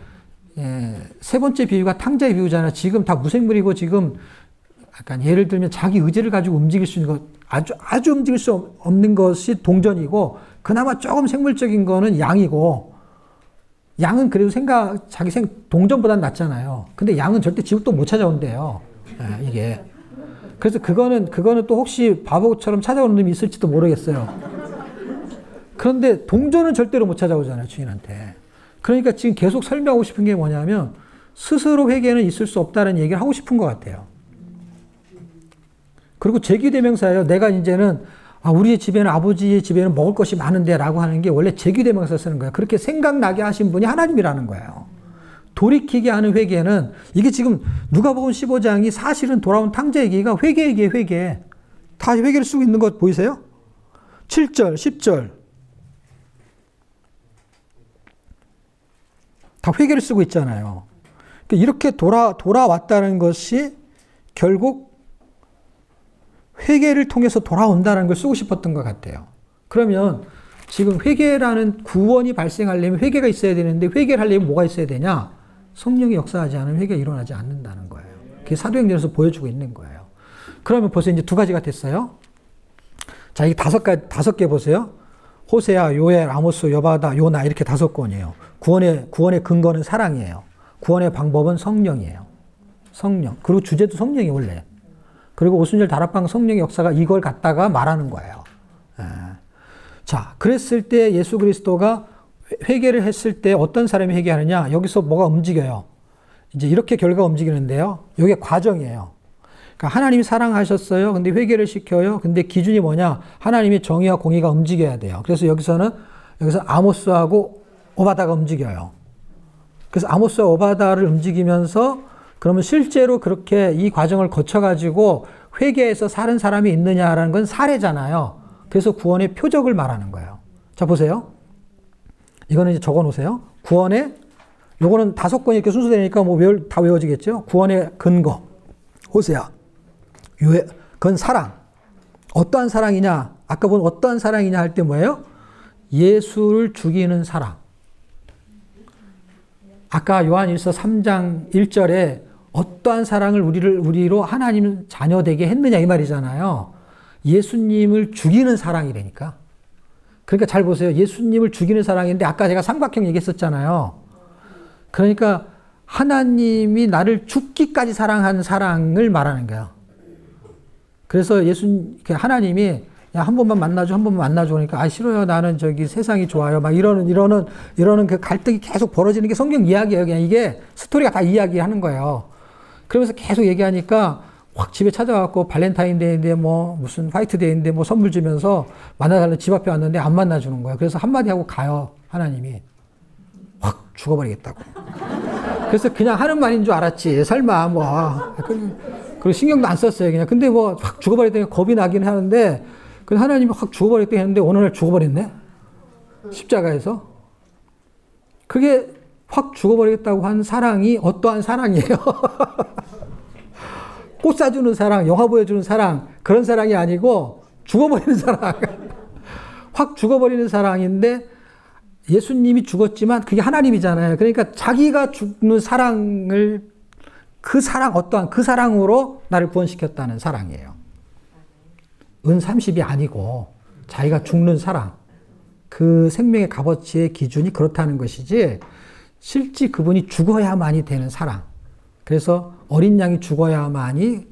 3번째 비유가 탕자의 비유잖아요. 지금 다 무생물이고 지금 약간 예를 들면 자기 의지를 가지고 움직일 수 있는 것 아주 움직일 수 없는 것이 동전이고 그나마 조금 생물적인 거는 양이고 양은 그래도 동전보다는 낫잖아요. 근데 양은 절대 지옥도 못 찾아온대요. 이게. 그래서 그거는 또 혹시 바보처럼 찾아오는 놈이 있을지도 모르겠어요. 그런데 동전은 절대로 못 찾아오잖아요, 주인한테. 그러니까 지금 계속 설명하고 싶은 게 뭐냐면 스스로 회개는 있을 수 없다는 얘기를 하고 싶은 것 같아요. 그리고 제기대명사예요. 내가 이제는 우리 집에는 아버지의 집에는 먹을 것이 많은데 라고 하는 게 원래 제기대명사 쓰는 거예요. 그렇게 생각나게 하신 분이 하나님이라는 거예요. 돌이키게 하는 회개는 이게 지금 누가복음 15장이 사실은 돌아온 탕자 얘기가 회개 얘기예요. 회개. 다 회개를 쓰고 있는 것 보이세요? 7절, 10절. 다 회개를 쓰고 있잖아요. 이렇게 돌아왔다는 것이 결국 회개를 통해서 돌아온다는 걸 쓰고 싶었던 것 같아요. 그러면 지금 회개라는 구원이 발생하려면 회개가 있어야 되는데 회개를 하려면 뭐가 있어야 되냐? 성령이 역사하지 않으면 회개가 일어나지 않는다는 거예요. 그게 사도행전에서 보여주고 있는 거예요. 그러면 벌써 이제 2가지가 됐어요. 자, 이게 5개 보세요. 호세아, 요엘, 아모스, 여바다, 요나 이렇게 5권이에요. 구원의 근거는 사랑이에요. 구원의 방법은 성령이에요. 성령. 그리고 주제도 성령이 원래. 그리고 오순절 다락방 성령의 역사가 이걸 갖다가 말하는 거예요. 자, 그랬을 때 예수 그리스도가 회개를 했을 때 어떤 사람이 회개하느냐? 여기서 뭐가 움직여요? 이제 이렇게 결과가 움직이는데요. 이게 과정이에요. 그러니까 하나님이 사랑하셨어요. 근데 회개를 시켜요. 근데 기준이 뭐냐? 하나님의 정의와 공의가 움직여야 돼요. 그래서 여기서 아모스하고 오바다가 움직여요. 그래서 아모스와 오바다를 움직이면서 그러면 실제로 그렇게 이 과정을 거쳐가지고 회개해서 사는 사람이 있느냐라는 건 사례잖아요. 그래서 구원의 표적을 말하는 거예요. 자, 보세요. 이거는 이제 적어 놓으세요. 요거는 5권이 이렇게 순서되니까 다 외워지겠죠? 구원의 근거. 호세아. 그건 사랑. 어떠한 사랑이냐? 아까 본 어떠한 사랑이냐 할 때 뭐예요? 예수를 죽이는 사랑. 아까 요한일서 3장 1절에 어떠한 사랑을 우리로 하나님 자녀 되게 했느냐 이 말이잖아요. 예수님을 죽이는 사랑이라니까. 그러니까 잘 보세요. 예수님을 죽이는 사랑인데 아까 제가 삼각형 얘기했었잖아요. 그러니까 하나님이 나를 죽기까지 사랑한 사랑을 말하는 거예요. 그래서 하나님이 야, 한 번만 만나줘, 한 번만 만나줘. 그러니까, 아, 싫어요. 나는 저기 세상이 좋아요. 막 이러는 그 갈등이 계속 벌어지는 게 성경 이야기예요. 그냥 이게 스토리가 다 이야기하는 거예요. 그러면서 계속 얘기하니까 확 집에 찾아가고 발렌타인데이인데 뭐 무슨 화이트데이인데 뭐 선물 주면서 만나달라고 집 앞에 왔는데 안 만나주는 거예요. 그래서 한마디 하고 가요. 하나님이. 확 죽어버리겠다고. 그래서 그냥 하는 말인 줄 알았지. 설마 뭐. 그리고 신경도 안 썼어요. 그냥. 근데 뭐 확 죽어버렸더니 겁이 나긴 하는데 그 하나님이 확 죽어버렸다 했는데 어느 날 죽어버렸네? 십자가에서. 그게 확 죽어버리겠다고 한 사랑이 어떠한 사랑이에요? 꽃 사주는 사랑, 영화 보여주는 사랑, 그런 사랑이 아니고 죽어버리는 사랑. 확 죽어버리는 사랑인데 예수님이 죽었지만 그게 하나님이잖아요. 그러니까 자기가 죽는 사랑을 어떠한 그 사랑으로 나를 구원시켰다는 사랑이에요. 은 30이 아니고 자기가 죽는 사랑. 그 생명의 값어치의 기준이 그렇다는 것이지 실제 그분이 죽어야만이 되는 사랑. 그래서 어린 양이 죽어야만이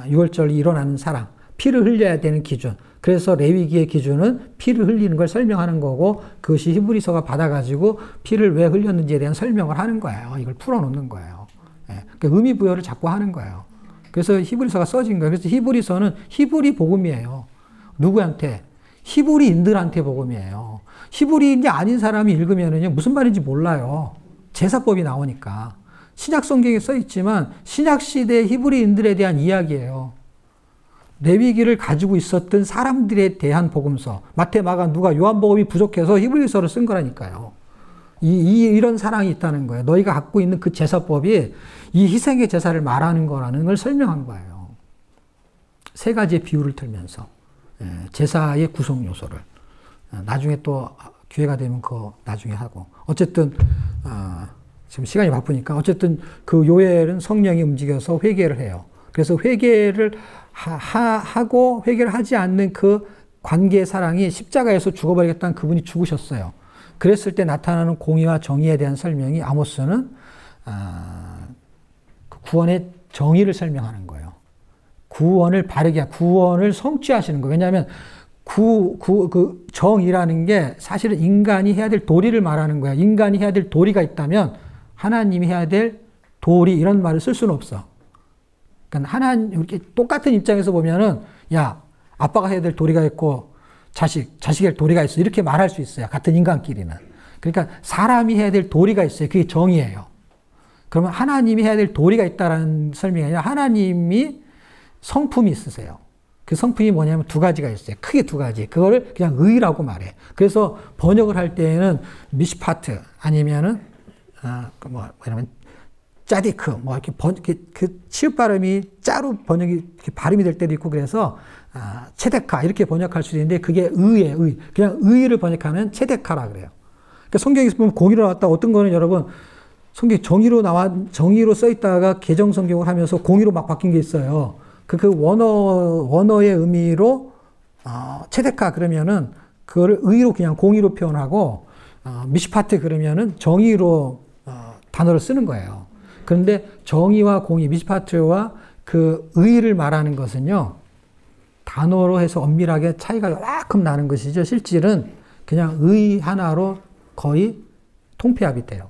유월절이 일어나는 사랑. 피를 흘려야 되는 기준. 그래서 레위기의 기준은 피를 흘리는 걸 설명하는 거고 그것이 히브리서가 받아가지고 피를 왜 흘렸는지에 대한 설명을 하는 거예요. 이걸 풀어놓는 거예요. 그러니까 의미 부여를 자꾸 하는 거예요. 그래서 히브리서가 써진 거예요. 그래서 히브리서는 히브리 복음이에요. 누구한테? 히브리인들한테 복음이에요. 히브리인이 아닌 사람이 읽으면은요, 무슨 말인지 몰라요. 제사법이 나오니까. 신약 성경에 써 있지만 신약 시대 히브리인들에 대한 이야기예요. 레위기를 가지고 있었던 사람들에 대한 복음서. 마태, 마가, 누가, 요한복음이 부족해서 히브리서를 쓴 거라니까요. 이런 사랑이 있다는 거예요. 너희가 갖고 있는 그 제사법이 이 희생의 제사를 말하는 거라는 걸 설명한 거예요. 세 가지의 비유를 들면서 제사의 구성 요소를 나중에 또 기회가 되면 그거 나중에 하고 어쨌든 지금 시간이 바쁘니까 어쨌든 그 요엘은 성령이 움직여서 회개를 해요. 그래서 회개를 하고 회개를 하지 않는 그 관계의 사랑이 십자가에서 죽어버리겠다는 그분이 죽으셨어요. 그랬을 때 나타나는 공의와 정의에 대한 설명이 아모스는 구원의 정의를 설명하는 거예요. 구원을 바르게, 구원을 성취하시는 거예요. 왜냐하면 그 정의라는 게 사실은 인간이 해야 될 도리를 말하는 거야. 인간이 해야 될 도리가 있다면 하나님이 해야 될 도리 이런 말을 쓸 수는 없어. 그러니까 이렇게 똑같은 입장에서 보면은 야, 아빠가 해야 될 도리가 있고 자식이 할 도리가 있어. 이렇게 말할 수 있어요. 같은 인간끼리는. 그러니까 사람이 해야 될 도리가 있어요. 그게 정의예요. 그러면 하나님이 해야 될 도리가 있다는 설명이 아니라 하나님이 성품이 있으세요. 그 성품이 뭐냐면 두 가지가 있어요. 크게 두 가지. 그거를 그냥 의라고 말해. 그래서 번역을 할 때에는 미시파트 아니면은 이러면 짜디크 이렇게 그 치읓 발음이 짜로 번역이 이렇게 발음이 될 때도 있고 그래서 체데카 이렇게 번역할 수도 있는데 그게 의예요. 의. 그냥 의를 번역하면 체데카라 그래요. 그러니까 성경에서 보면 공의로 나왔다. 어떤 거는 여러분 성경 정의로 써 있다가 개정 성경을 하면서 공의로 막 바뀐 게 있어요. 그 원어의 의미로 체데카 그러면은 그거를 의로 그냥 공의로 표현하고 미시파트 그러면은 정의로 단어를 쓰는 거예요. 그런데 정의와 공의, 미시파트와 그 의를 말하는 것은요, 단어로 해서 엄밀하게 차이가 요만큼 나는 것이죠. 실질은 그냥 의 하나로 거의 통폐합이 돼요.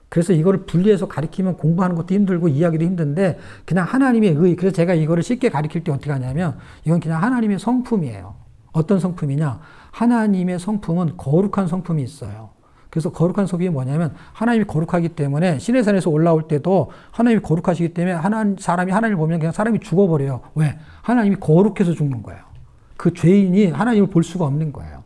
그래서 이거를 분리해서 가리키면 공부하는 것도 힘들고 이해하기도 힘든데 그냥 하나님의 의, 그래서 제가 이거를 쉽게 가리킬 때 어떻게 하냐면 이건 그냥 하나님의 성품이에요. 어떤 성품이냐? 하나님의 성품은 거룩한 성품이 있어요. 그래서 거룩한 성품이 뭐냐면 하나님이 거룩하기 때문에 시내산에서 올라올 때도 하나님이 거룩하시기 때문에 사람이 하나님을 보면 그냥 사람이 죽어버려요. 왜? 하나님이 거룩해서 죽는 거예요. 그 죄인이 하나님을 볼 수가 없는 거예요.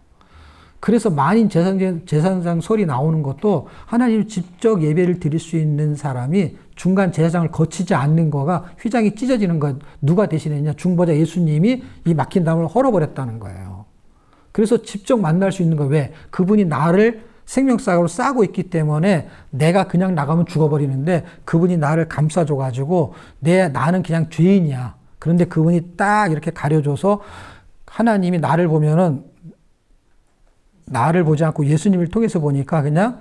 그래서 만인 제사장 설이 나오는 것도 하나님 직접 예배를 드릴 수 있는 사람이 중간 제사장을 거치지 않는 거가 휘장이 찢어지는 것 누가 대신했냐? 중보자 예수님이 이 막힌 담을 헐어버렸다는 거예요. 그래서 직접 만날 수 있는 거예요. 왜? 그분이 나를 생명사역으로 싸고 있기 때문에 내가 그냥 나가면 죽어버리는데 그분이 나를 감싸줘가지고 나는 그냥 죄인이야. 그런데 그분이 딱 이렇게 가려줘서 하나님이 나를 보면은 나를 보지 않고 예수님을 통해서 보니까 그냥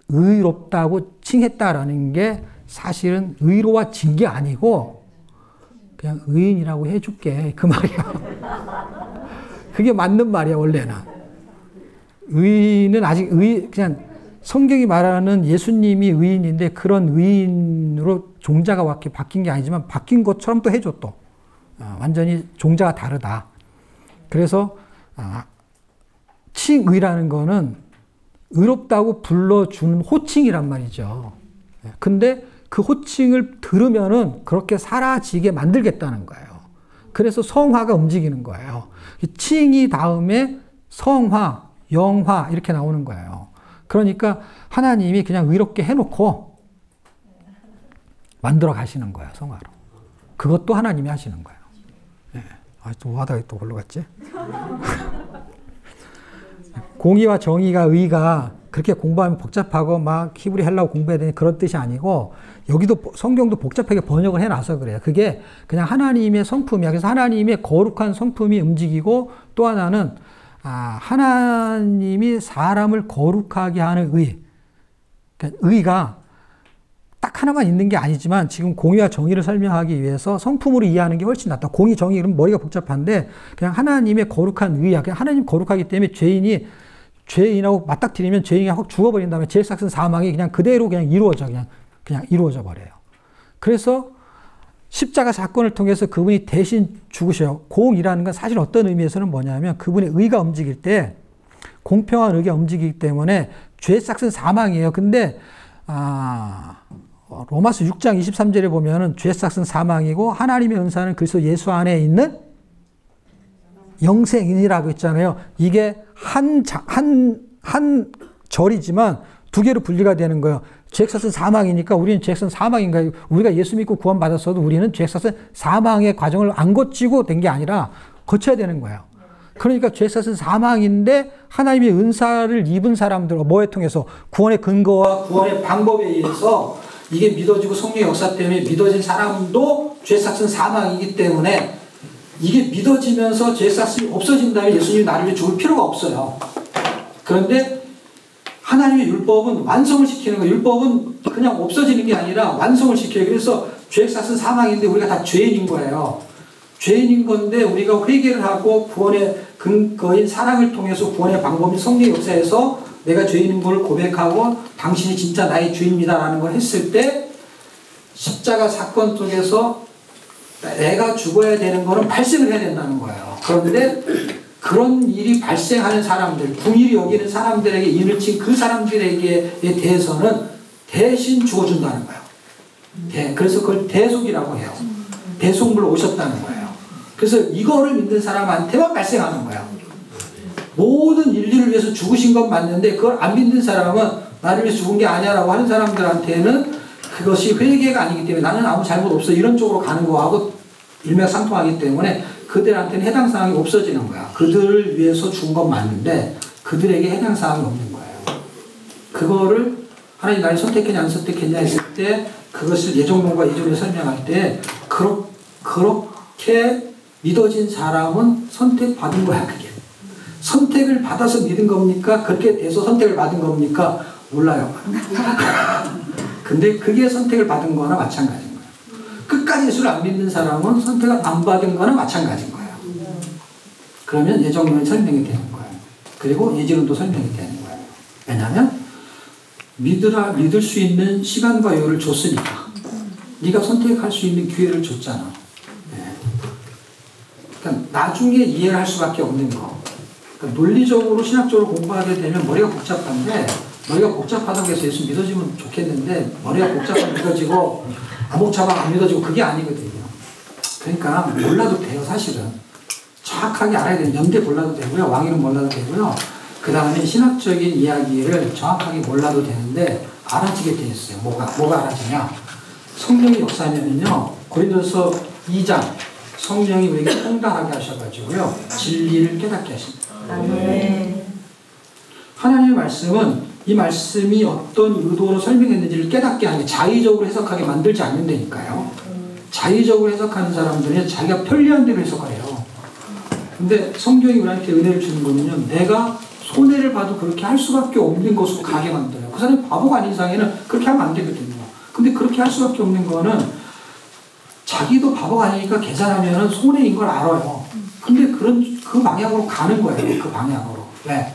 의롭다고 칭했다라는 게 사실은 의로워진 게 아니고 그냥 의인이라고 해줄게. 그 말이야. 그게 맞는 말이야, 원래는. 의인은 아직 그냥 성경이 말하는 예수님이 의인인데 그런 의인으로 종자가 바뀐 게 아니지만 바뀐 것처럼 또 해줘 또. 완전히 종자가 다르다. 그래서 칭의라는 거는 의롭다고 불러주는 호칭이란 말이죠. 근데 그 호칭을 들으면은 그렇게 사라지게 만들겠다는 거예요. 그래서 성화가 움직이는 거예요. 칭이 다음에 성화, 영화 이렇게 나오는 거예요. 그러니까 하나님이 그냥 의롭게 해놓고 만들어 가시는 거예요. 성화로. 그것도 하나님이 하시는 거예요. 네. 또 하다가 또 걸로 갔지? 공의와 정의가 의가 그렇게 공부하면 복잡하고 막 히브리 헬라어 공부해야 되는 그런 뜻이 아니고 여기도 성경도 복잡하게 번역을 해놔서 그래요. 그게 그냥 하나님의 성품이야. 그래서 하나님의 거룩한 성품이 움직이고 또 하나는 하나님이 사람을 거룩하게 하는 의. 그러니까 의가 딱 하나만 있는 게 아니지만 지금 공의와 정의를 설명하기 위해서 성품으로 이해하는 게 훨씬 낫다. 공의, 정의 그러면 머리가 복잡한데 그냥 하나님의 거룩한 의야. 그냥 하나님 거룩하기 때문에 죄인하고 맞닥뜨리면 죄인이 확 죽어버린 다음에 죄삭은 사망이 그냥 그대로 그냥 그냥 이루어져 버려요. 그래서 십자가 사건을 통해서 그분이 대신 죽으셔요. 공이라는 건 사실 어떤 의미에서는 뭐냐면 그분의 의가 움직일 때 공평한 의가 움직이기 때문에 죄삭은 사망이에요. 근데 로마서 6장 23절에 보면은 죄삭은 사망이고 하나님의 은사는 그리스도 예수 안에 있는 영생이라고 있잖아요. 이게 한 절이지만 두 개로 분리가 되는 거예요. 죄악사는 사망이니까 우리는 죄악사는 사망인가요? 우리가 예수 믿고 구원받았어도 우리는 죄악사는 사망의 과정을 안 거치고 된 게 아니라 거쳐야 되는 거예요. 그러니까 죄악사는 사망인데 하나님의 은사를 입은 사람들, 뭐에 통해서? 구원의 근거와 구원의 방법에 의해서 이게 믿어지고 성령의 역사 때문에 믿어진 사람도 죄악사는 사망이기 때문에 이게 믿어지면서 죄악이 없어진다면 예수님이 나를 위해 죽을 필요가 없어요. 그런데 하나님의 율법은 완성을 시키는 거예요. 율법은 그냥 없어지는 게 아니라 완성을 시켜요. 그래서 죄악은 사망인데 우리가 다 죄인인 거예요. 죄인인 건데 우리가 회개를 하고 구원의 근거인 사랑을 통해서 구원의 방법인 성령의 역사에서 내가 죄인인 걸 고백하고 당신이 진짜 나의 주인입니다라는 걸 했을 때 십자가 사건 속에서 내가 죽어야 되는 거는 발생을 해야 된다는 거예요. 그런데 그런 일이 발생하는 사람들, 궁일이 여기는 사람들에게 인을 친 그 사람들에게 대해서는 대신 죽어준다는 거예요. 그래서 그걸 대속이라고 해요. 대속물로 오셨다는 거예요. 그래서 이거를 믿는 사람한테만 발생하는 거예요. 모든 인류를 위해서 죽으신 건 맞는데 그걸 안 믿는 사람은 나를 위해서 죽은 게 아니야라고 하는 사람들한테는 그것이 회개가 아니기 때문에 나는 아무 잘못 없어 이런 쪽으로 가는 거하고 일맥상통하기 때문에 그들한테는 해당 사항이 없어지는 거야. 그들을 위해서 죽은 건 맞는데 그들에게 해당 사항이 없는 거예요. 그거를 하나님 나를 선택했냐 안 선택했냐 했을 때 그것을 예정론과 이전에 설명할 때 그렇게 믿어진 사람은 선택받은 거야. 그게 선택을 받아서 믿은 겁니까? 그렇게 돼서 선택을 받은 겁니까? 몰라요. 근데 그게 선택을 받은 거나 마찬가지인 거예요. 끝까지 예수를 안 믿는 사람은 선택을 안 받은 거나 마찬가지인 거예요. 그러면 예정론이 설명이 되는 거예요. 그리고 예지론도 설명이 되는 거예요. 왜냐하면 믿을 수 있는 시간과 여유를 줬으니까. 네가 선택할 수 있는 기회를 줬잖아. 네. 그러니까 나중에 이해를 할 수밖에 없는 거. 그러니까 논리적으로 신학적으로 공부하게 되면 머리가 복잡한데 머리가 복잡하다고 해서 예수 믿어지면 좋겠는데 머리가 복잡하면 믿어지고 안 복잡하면 안 믿어지고 그게 아니거든요. 그러니까 몰라도 돼요. 사실은. 정확하게 알아야 돼요. 연대 몰라도 되고요. 왕위는 몰라도 되고요. 그 다음에 신학적인 이야기를 정확하게 몰라도 되는데 알아지게 돼 있어요. 뭐가 알아지냐. 성령의 역사면은요. 고린도서 2장 성령이 우리에게 통달하게 하셔가지고요. 진리를 깨닫게 하십니다.
아멘.
하나님의 말씀은 이 말씀이 어떤 의도로 설명했는지를 깨닫게 하는 게 자의적으로 해석하게 만들지 않는다니까요. 자의적으로 해석하는 사람들은 자기가 편리한 대로 해석해요. 근데 성경이 우리한테 은혜를 주는 거는요. 내가 손해를 봐도 그렇게 할 수밖에 없는 것으로 가게 만들어요. 그 사람이 바보가 아닌 이상에는 그렇게 하면 안 되거든요. 근데 그렇게 할 수밖에 없는 거는 자기도 바보가 아니니까 계산하면 손해인 걸 알아요. 근데 그 방향으로 가는 거예요. 그 방향으로. 왜?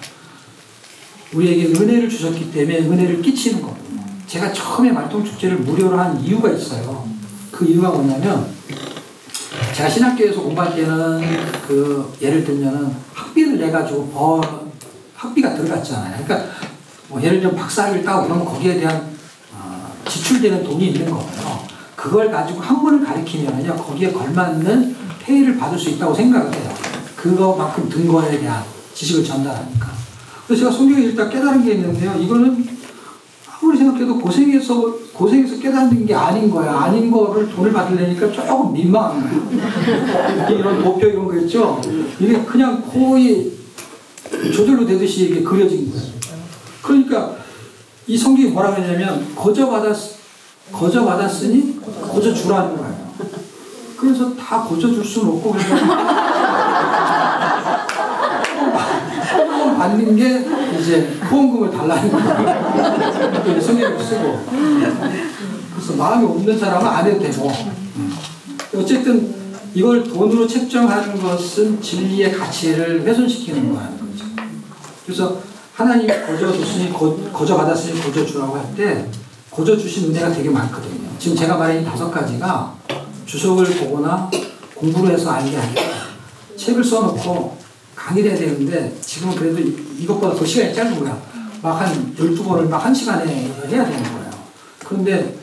우리에게 은혜를 주셨기 때문에 은혜를 끼치는 거거든요. 제가 처음에 말통축제를 무료로 한 이유가 있어요. 그 이유가 뭐냐면 제가 신학교에서 공부할 때는 예를 들면은 학비를 내가지고 학비가 들어갔잖아요. 그러니까 뭐 예를 들면 박사학위를 따고 그러면 거기에 대한 지출되는 돈이 있는 거예요. 그걸 가지고 학문을 가리키면요 거기에 걸맞는 페이를 받을 수 있다고 생각을 해요. 그거만큼 든 거에 대한 지식을 전달하니까. 그래서 제가 성경에 일단 깨달은 게 있는데요. 이거는 아무리 생각해도 고생해서 깨닫는 게 아닌 거야. 아닌 거를 돈을 받으려니까 조금 민망한 거야. 이런 도표 이런 거 있죠? 이게 그냥 거의 저절로 되듯이 이게 그려진 거예요. 그러니까 이 성경이 뭐라고 했냐면 거저 받았으니 거저 주라는 거예요. 그래서 다 거저 줄 수는 없고 그래서 받는 게 이제 후원금을 달라는 거예요. 성경을 쓰고. 그래서 마음이 없는 사람은 안 해도 되고. 어쨌든 이걸 돈으로 책정하는 것은 진리의 가치를 훼손시키는 거라는 거죠. 그래서 하나님이 거저 줬으니 거저 받았으니 거저 주라고 할 때 거저 주신 은혜가 되게 많거든요. 지금 제가 말한 5가지가 주석을 보거나 공부를 해서 아는 게 아니라 책을 써놓고 강의를 해야 되는데 지금은 그래도 이것보다 더 시간이 짧은 거야. 막 한 12번을 막 1시간에 해야 되는 거예요. 그런데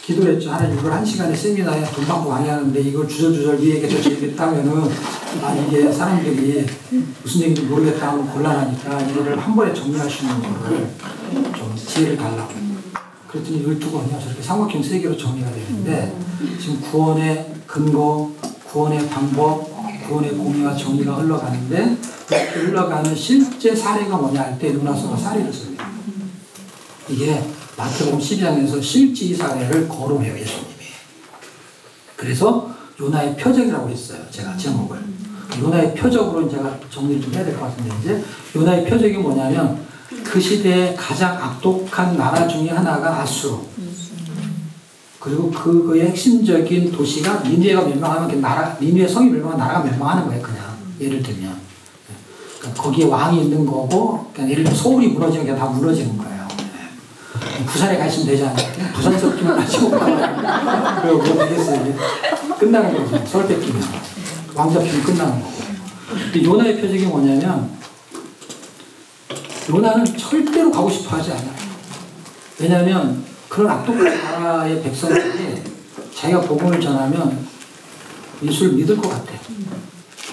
기도를 했죠. 하나님 이걸 1시간에 세미나에 돈 받고 강의하는데 이걸 주저주저 이 얘기 저 얘기 하면은 이게 사람들이 무슨 얘기인지 모르겠다 하면 곤란하니까 이거를 한 번에 정리할 수 있는 거를 좀 지혜를 달라고. 그랬더니 12권이요. 저렇게 삼각형 3개로 정리가 되는데 지금 구원의 근거, 구원의 방법, 구원의 공의와 정의가 흘러가는데 그렇게 흘러가는 실제 사례가 뭐냐 할 때 요나서가 사례를 씁니다. 이게 마태복음 12장에서 실제 사례를 거론해요. 예수님이. 그래서 요나의 표적이라고 했어요. 제가 제목을. 요나의 표적으로 제가 정리를 좀 해야 될 것 같은데 이제 요나의 표적이 뭐냐면 그 시대에 가장 악독한 나라 중에 하나가 아수르. 그리고 그의 핵심적인 도시가 니느웨가 멸망하면 니느웨 성이 멸망하면 나라가 멸망하는 거예요. 그냥 예를 들면 그러니까 거기에 왕이 있는 거고 그냥 예를 들면 서울이 무너지면 그냥 다 무너지는 거예요. 부산에 가 있으면 되지 않을까? 부산에서 끼면 가지고 그리고 뭐 되겠어요. 끝나는 거죠. 서울 뺏기면 왕 잡히면 끝나는 거고. 근데 요나의 표적이 뭐냐면 요나는 절대로 가고 싶어 하지 않아요. 왜냐하면 그런 악독한 나라의 백성들이 자기가 복음을 전하면 예수를 믿을 것 같아요.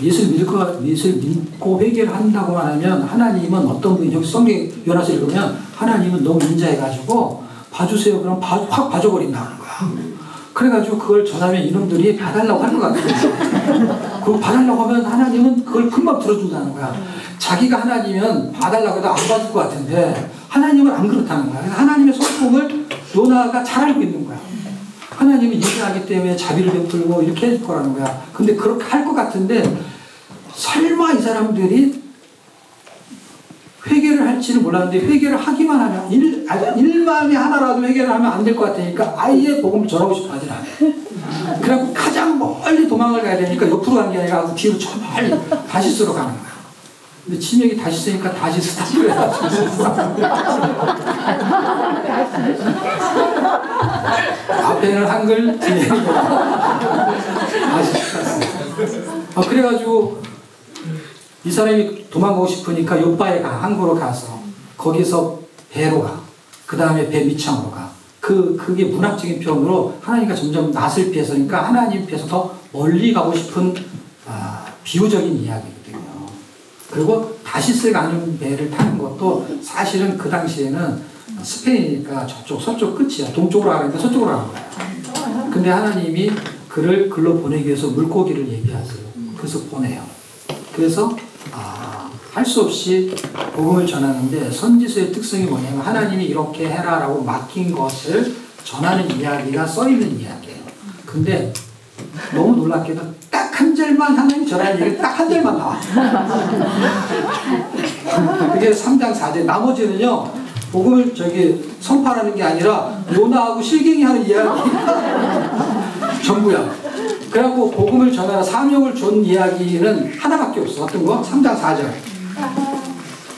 예수를 믿고 회개를 한다고만 하면 하나님은 어떤 분이 여기 성경 요나서 읽으면 하나님은 너무 인자해가지고 봐주세요. 그럼 확 봐줘버린다는 거야. 그래가지고 그걸 전하면 이놈들이 봐달라고 할 것 같아요. 그걸 봐달라고 하면 하나님은 그걸 금방 들어준다는 거야. 자기가 하나님은 봐달라고 해도 안 봐줄 것 같은데 하나님은 안 그렇다는 거야. 하나님의 성품을 요나가 잘 알고 있는 거야. 하나님은 인자하기 때문에 자비를 베풀고 이렇게 해줄 거라는 거야. 근데 그렇게 할 것 같은데 설마 이 사람들이 회개를 할지는 몰랐는데 회개를 하기만 하면 일만에 하나라도 회개를 하면 안 될 것 같으니까 아예 복음을 전하고 싶어 하진 않아요. 그래갖고 가장 멀리 도망을 가야 되니까 옆으로 가는 게 아니라 뒤로 저 멀리 다시스로 가는 거야. 근데 진혁이 다시 쓰니까 다시 스탑을 해가지고 앞에는 한글 뒤에는 다시 스탑. 그래가지고 이 사람이 도망가고 싶으니까 요바에 가. 항구로 가서 거기서 배로 가. 그 다음에 배 밑창으로 가. 그게 문학적인 표현으로 하나님과 점점 낯을 피해서니까 하나님 피해서 더 멀리 가고 싶은 비유적인 이야기거든요. 그리고 다시스 가는 배를 타는 것도 사실은 그 당시에는 스페인이니까 저쪽 서쪽 끝이야. 동쪽으로 가는데 서쪽으로 가는 거야. 근데 하나님이 그를 글로 보내기 위해서 물고기를 얘기하세요. 그래서 보내요. 그래서 할 수 없이 복음을 전하는데 선지서의 특성이 뭐냐면 하나님이 이렇게 해라라고 맡긴 것을 전하는 이야기가 써있는 이야기예요. 근데 너무 놀랍게도 딱 한 절만 하나님이 전하는 얘기가 딱 한 절만 나와. 그게 3장 4절. 나머지는요 복음을 선포하는 게 아니라 요나하고 실갱이 하는 이야기 전부야. 그래갖고 복음을 전하라 사명을 준 이야기는 하나밖에 없어. 어떤 거? 3장 4절.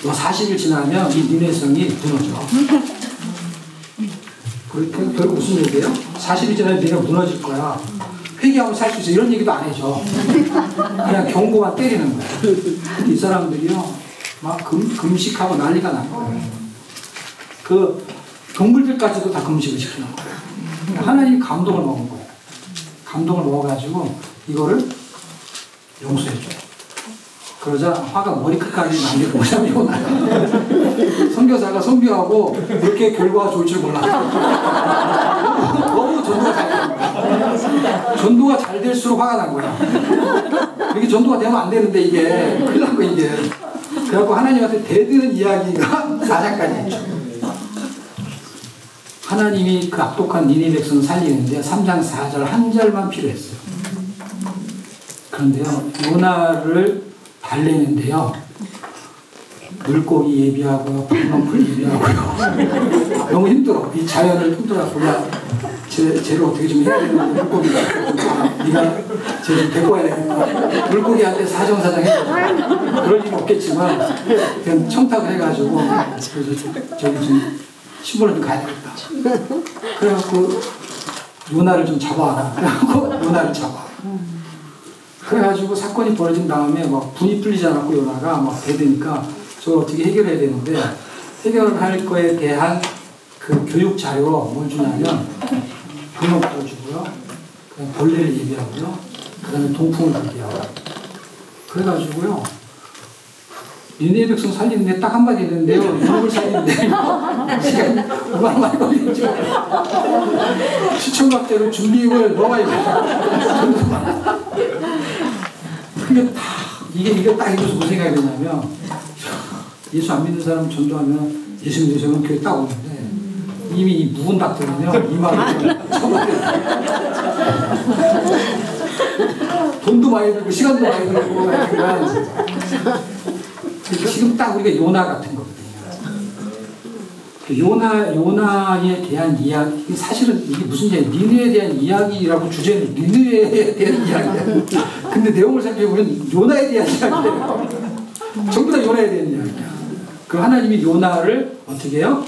40일 지나면 이 니네 성이 무너져. 결국 무슨 얘기예요? 40일 지나면 니네가 무너질 거야. 회개하면 살 수 있어. 이런 얘기도 안 해줘. 그냥 경고만 때리는 거야. 이 사람들이요 막 금식하고 난리가 난 거예요. 그 동물들까지도 다 금식을 시키는 거예요. 하나님이 감동을 먹은 거예요. 감동을 먹어가지고 이거를 용서해줘요. 그러자 화가 머리끝까지 남기고 뭐냐면 요나가 선교사가 선교하고 이렇게 결과가 좋을 줄 몰랐어요. 너무 전도가 잘 되는 거야. 전도가 잘 될수록 화가 난 거야. 이게 전도가 되면 안 되는데 이게 큰일 난 거야 이게. 그래갖고 하나님한테 대드는 이야기가 4장까지 했죠. 하나님이 그 악독한 니네 백성을 살리는데 3장 4절 한 절만 필요했어요. 그런데요 요나를 달래는데요 물고기 예비하고요 박농풀 예비하고요 너무 힘들어. 이 자연을 힘들어갖고 쟤를 어떻게 좀 해야 되는데 물고기 네가 쟤 좀 데리고 와야 되겠다. 물고기한테 사정사정 해가지고 그럴 일은 없겠지만 그냥 청탁을 해가지고 저기 좀 신부를 좀 가야 되겠다. 그래갖고 요나를 좀 잡아와라. 그래갖고 요나를 잡아. 그래가지고 사건이 벌어진 다음에 막 분이 풀리지 않았고 요나가 막 대드니까 저걸 어떻게 해결해야 되는데 해결을 할 거에 대한 그 교육 자료로 뭘 주냐면 분홍도 주고요. 그다음에 벌레를 예비하고요. 그 다음에 동풍을 예비하고. 그래가지고요. 니네 백성 살리는데 딱 한마디 했는데요. 유목을 살리는데 시간이 얼마나 많이 걸리는지 시청각대로 준비를 너가 해야 근데 다 이게 딱 이래서 무슨 생각이 드냐면 예수 안 믿는 사람 전도하면 예수 믿는 사람은 교회 딱 오는데 이미 이 묵은 닭들은요 이 말을 돈도 많이 들고 시간도 많이 들고 지금 딱 우리가 요나 같은 거거든요. 요나에 대한 이야기, 사실은 이게 무슨 이야기, 니느에 대한 이야기라고 주제는 니느에 대한 이야기야. 근데 내용을 살펴보면 요나에 대한 이야기예요. 전부 다 요나에 대한 이야기야. 그 하나님이 요나를 어떻게 해요?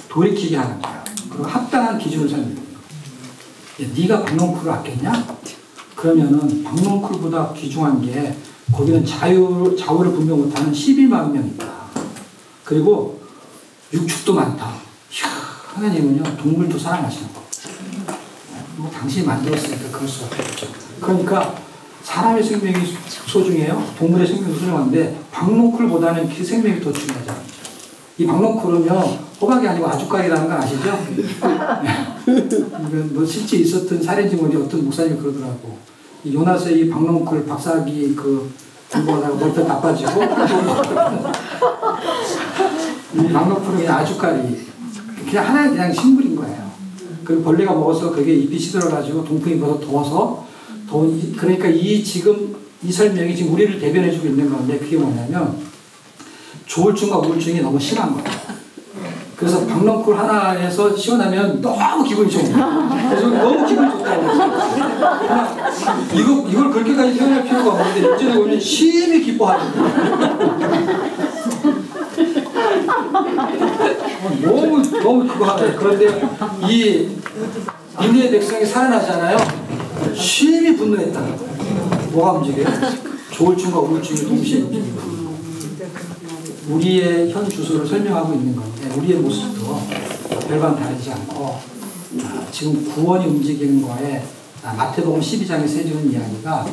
돌이키게 하는 거야. 그리고 합당한 기준을 설명해요. 네가 박농쿨을 아꼈냐? 그러면은 박농쿨보다 귀중한 게 거기는 좌우를 분명 못하는 12만 명이 있다. 그리고 육축도 많다. 이야, 하나님은요 동물도 사랑하시는 거. 뭐 당신이 만들었으니까 그럴 수밖에 없죠. 그러니까 사람의 생명이 소중해요. 동물의 생명도 소중한데 박농쿨보다는 그 생명이 더 중요하잖아요. 이 박농쿨은요 호박이 아니고 아주까리라는 거 아시죠? 뭐 실제 있었던 사례지문이 어떤 목사님이 그러더라고. 이 요나스의 이 박농쿨 박사기 그 공부하다가 머리도 나빠지고 이 박농쿨은 그냥 아주까리 그냥 하나의 그냥 식물인 거예요. 그리고 벌레가 먹어서 그게 잎이 시들어가지고 동풍이 불어서 더워서 그러니까 지금 이 설명이 지금 우리를 대변해주고 있는 건데 그게 뭐냐면 조울증과 우울증이 너무 심한 거예요. 그래서 박농쿨 하나에서 시원하면 너무 기분이 좋은 거예요. 그래서 너무 기분이 좋다고 그랬어요. 이걸 그렇게까지 표현할 필요가 없는데 이제는 보면 심히 기뻐하는 거예요. 너무 그거 하네. 그런데 이 니느웨 백성이 살아나잖아요. 심히 분노했다. 뭐가 움직여요? 조울증과 우울증이 동시에 움직이고. 우리의 현 주소를 설명하고 있는 건데 우리의 모습도 별반 다르지 않고 지금 구원이 움직이는 거에 마태복음 12장에서 해주는 이야기가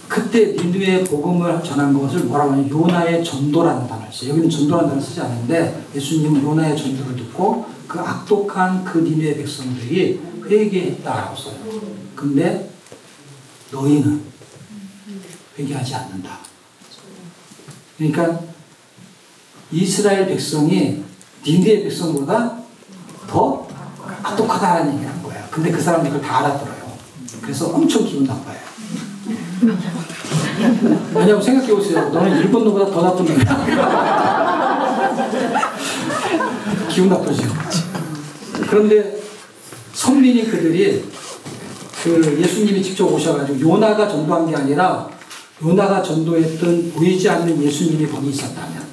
그때 니느웨 복음을 전한 것을 뭐라고 하냐면 요나의 전도라는 단어를 써요. 여기는 전도라는 단어를 쓰지 않는데 예수님은 요나의 전도를 듣고 그 악독한 그 니느웨 백성들이 회개했다라고 써요. 근데 너희는 회개하지 않는다. 그러니까 이스라엘 백성이 니느웨 백성보다 더 똑똑하다는 얘기를 한 거예요. 근데 그 사람들이 그걸 다 알아들어요. 그래서 엄청 기분 나빠요. 왜냐면 생각해보세요. 너는 일본 놈보다 더 나쁜 놈이야. 기분 나쁘죠. 그런데 선민이 그들이 그 예수님이 직접 오셔가지고 요나가 전도한 게 아니라 요나가 전도했던 보이지 않는 예수님이 거기 있었다면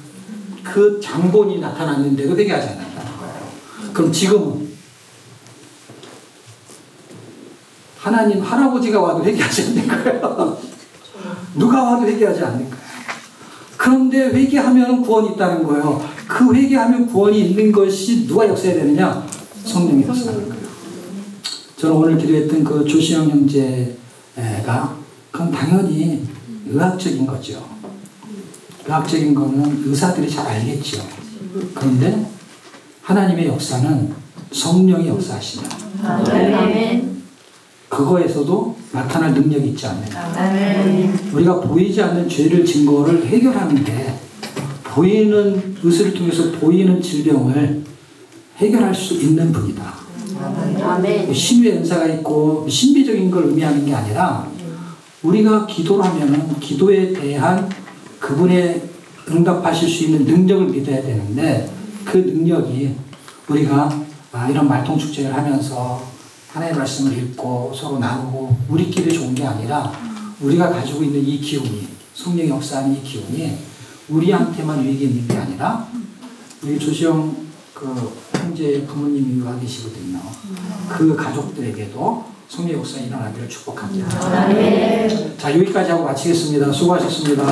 그 장본이 나타났는데도 회개하지 않았다는 거예요. 그럼 지금은 하나님 할아버지가 와도 회개하지 않는 거예요. 누가 와도 회개하지 않는 거예요. 그런데 회개하면 구원이 있다는 거예요. 그 회개하면 구원이 있는 것이 누가 역사해야 되느냐? 성령이 역사하는 거예요. 저는 오늘 기도했던 그 조시영 형제가 그건 당연히 의학적인 거죠. 의학적인 거는 의사들이 잘 알겠죠. 그런데 하나님의 역사는 성령이 역사하시면 그거에서도 나타날 능력이 있지 않느냐. 우리가 보이지 않는 죄를 증거를 해결하는데 보이는 의술을 통해서 보이는 질병을 해결할 수 있는 분이다. 신유의 은사가 있고 신비적인 걸 의미하는 게 아니라 우리가 기도를 하면은 기도에 대한 그분의 응답하실 수 있는 능력을 믿어야 되는데 그 능력이 우리가 이런 말통축제를 하면서 하나님의 말씀을 읽고 서로 나누고 우리끼리 좋은 게 아니라 우리가 가지고 있는 이 기운이 성령의 역사하는 이 기운이 우리한테만 유익이 있는 게 아니라 우리 조시영 그 형제의 부모님이 유학 계시거든요. 그 가족들에게도 성령의 역사 일어나기를 축복합니다. 자, 여기까지 하고 마치겠습니다. 수고하셨습니다.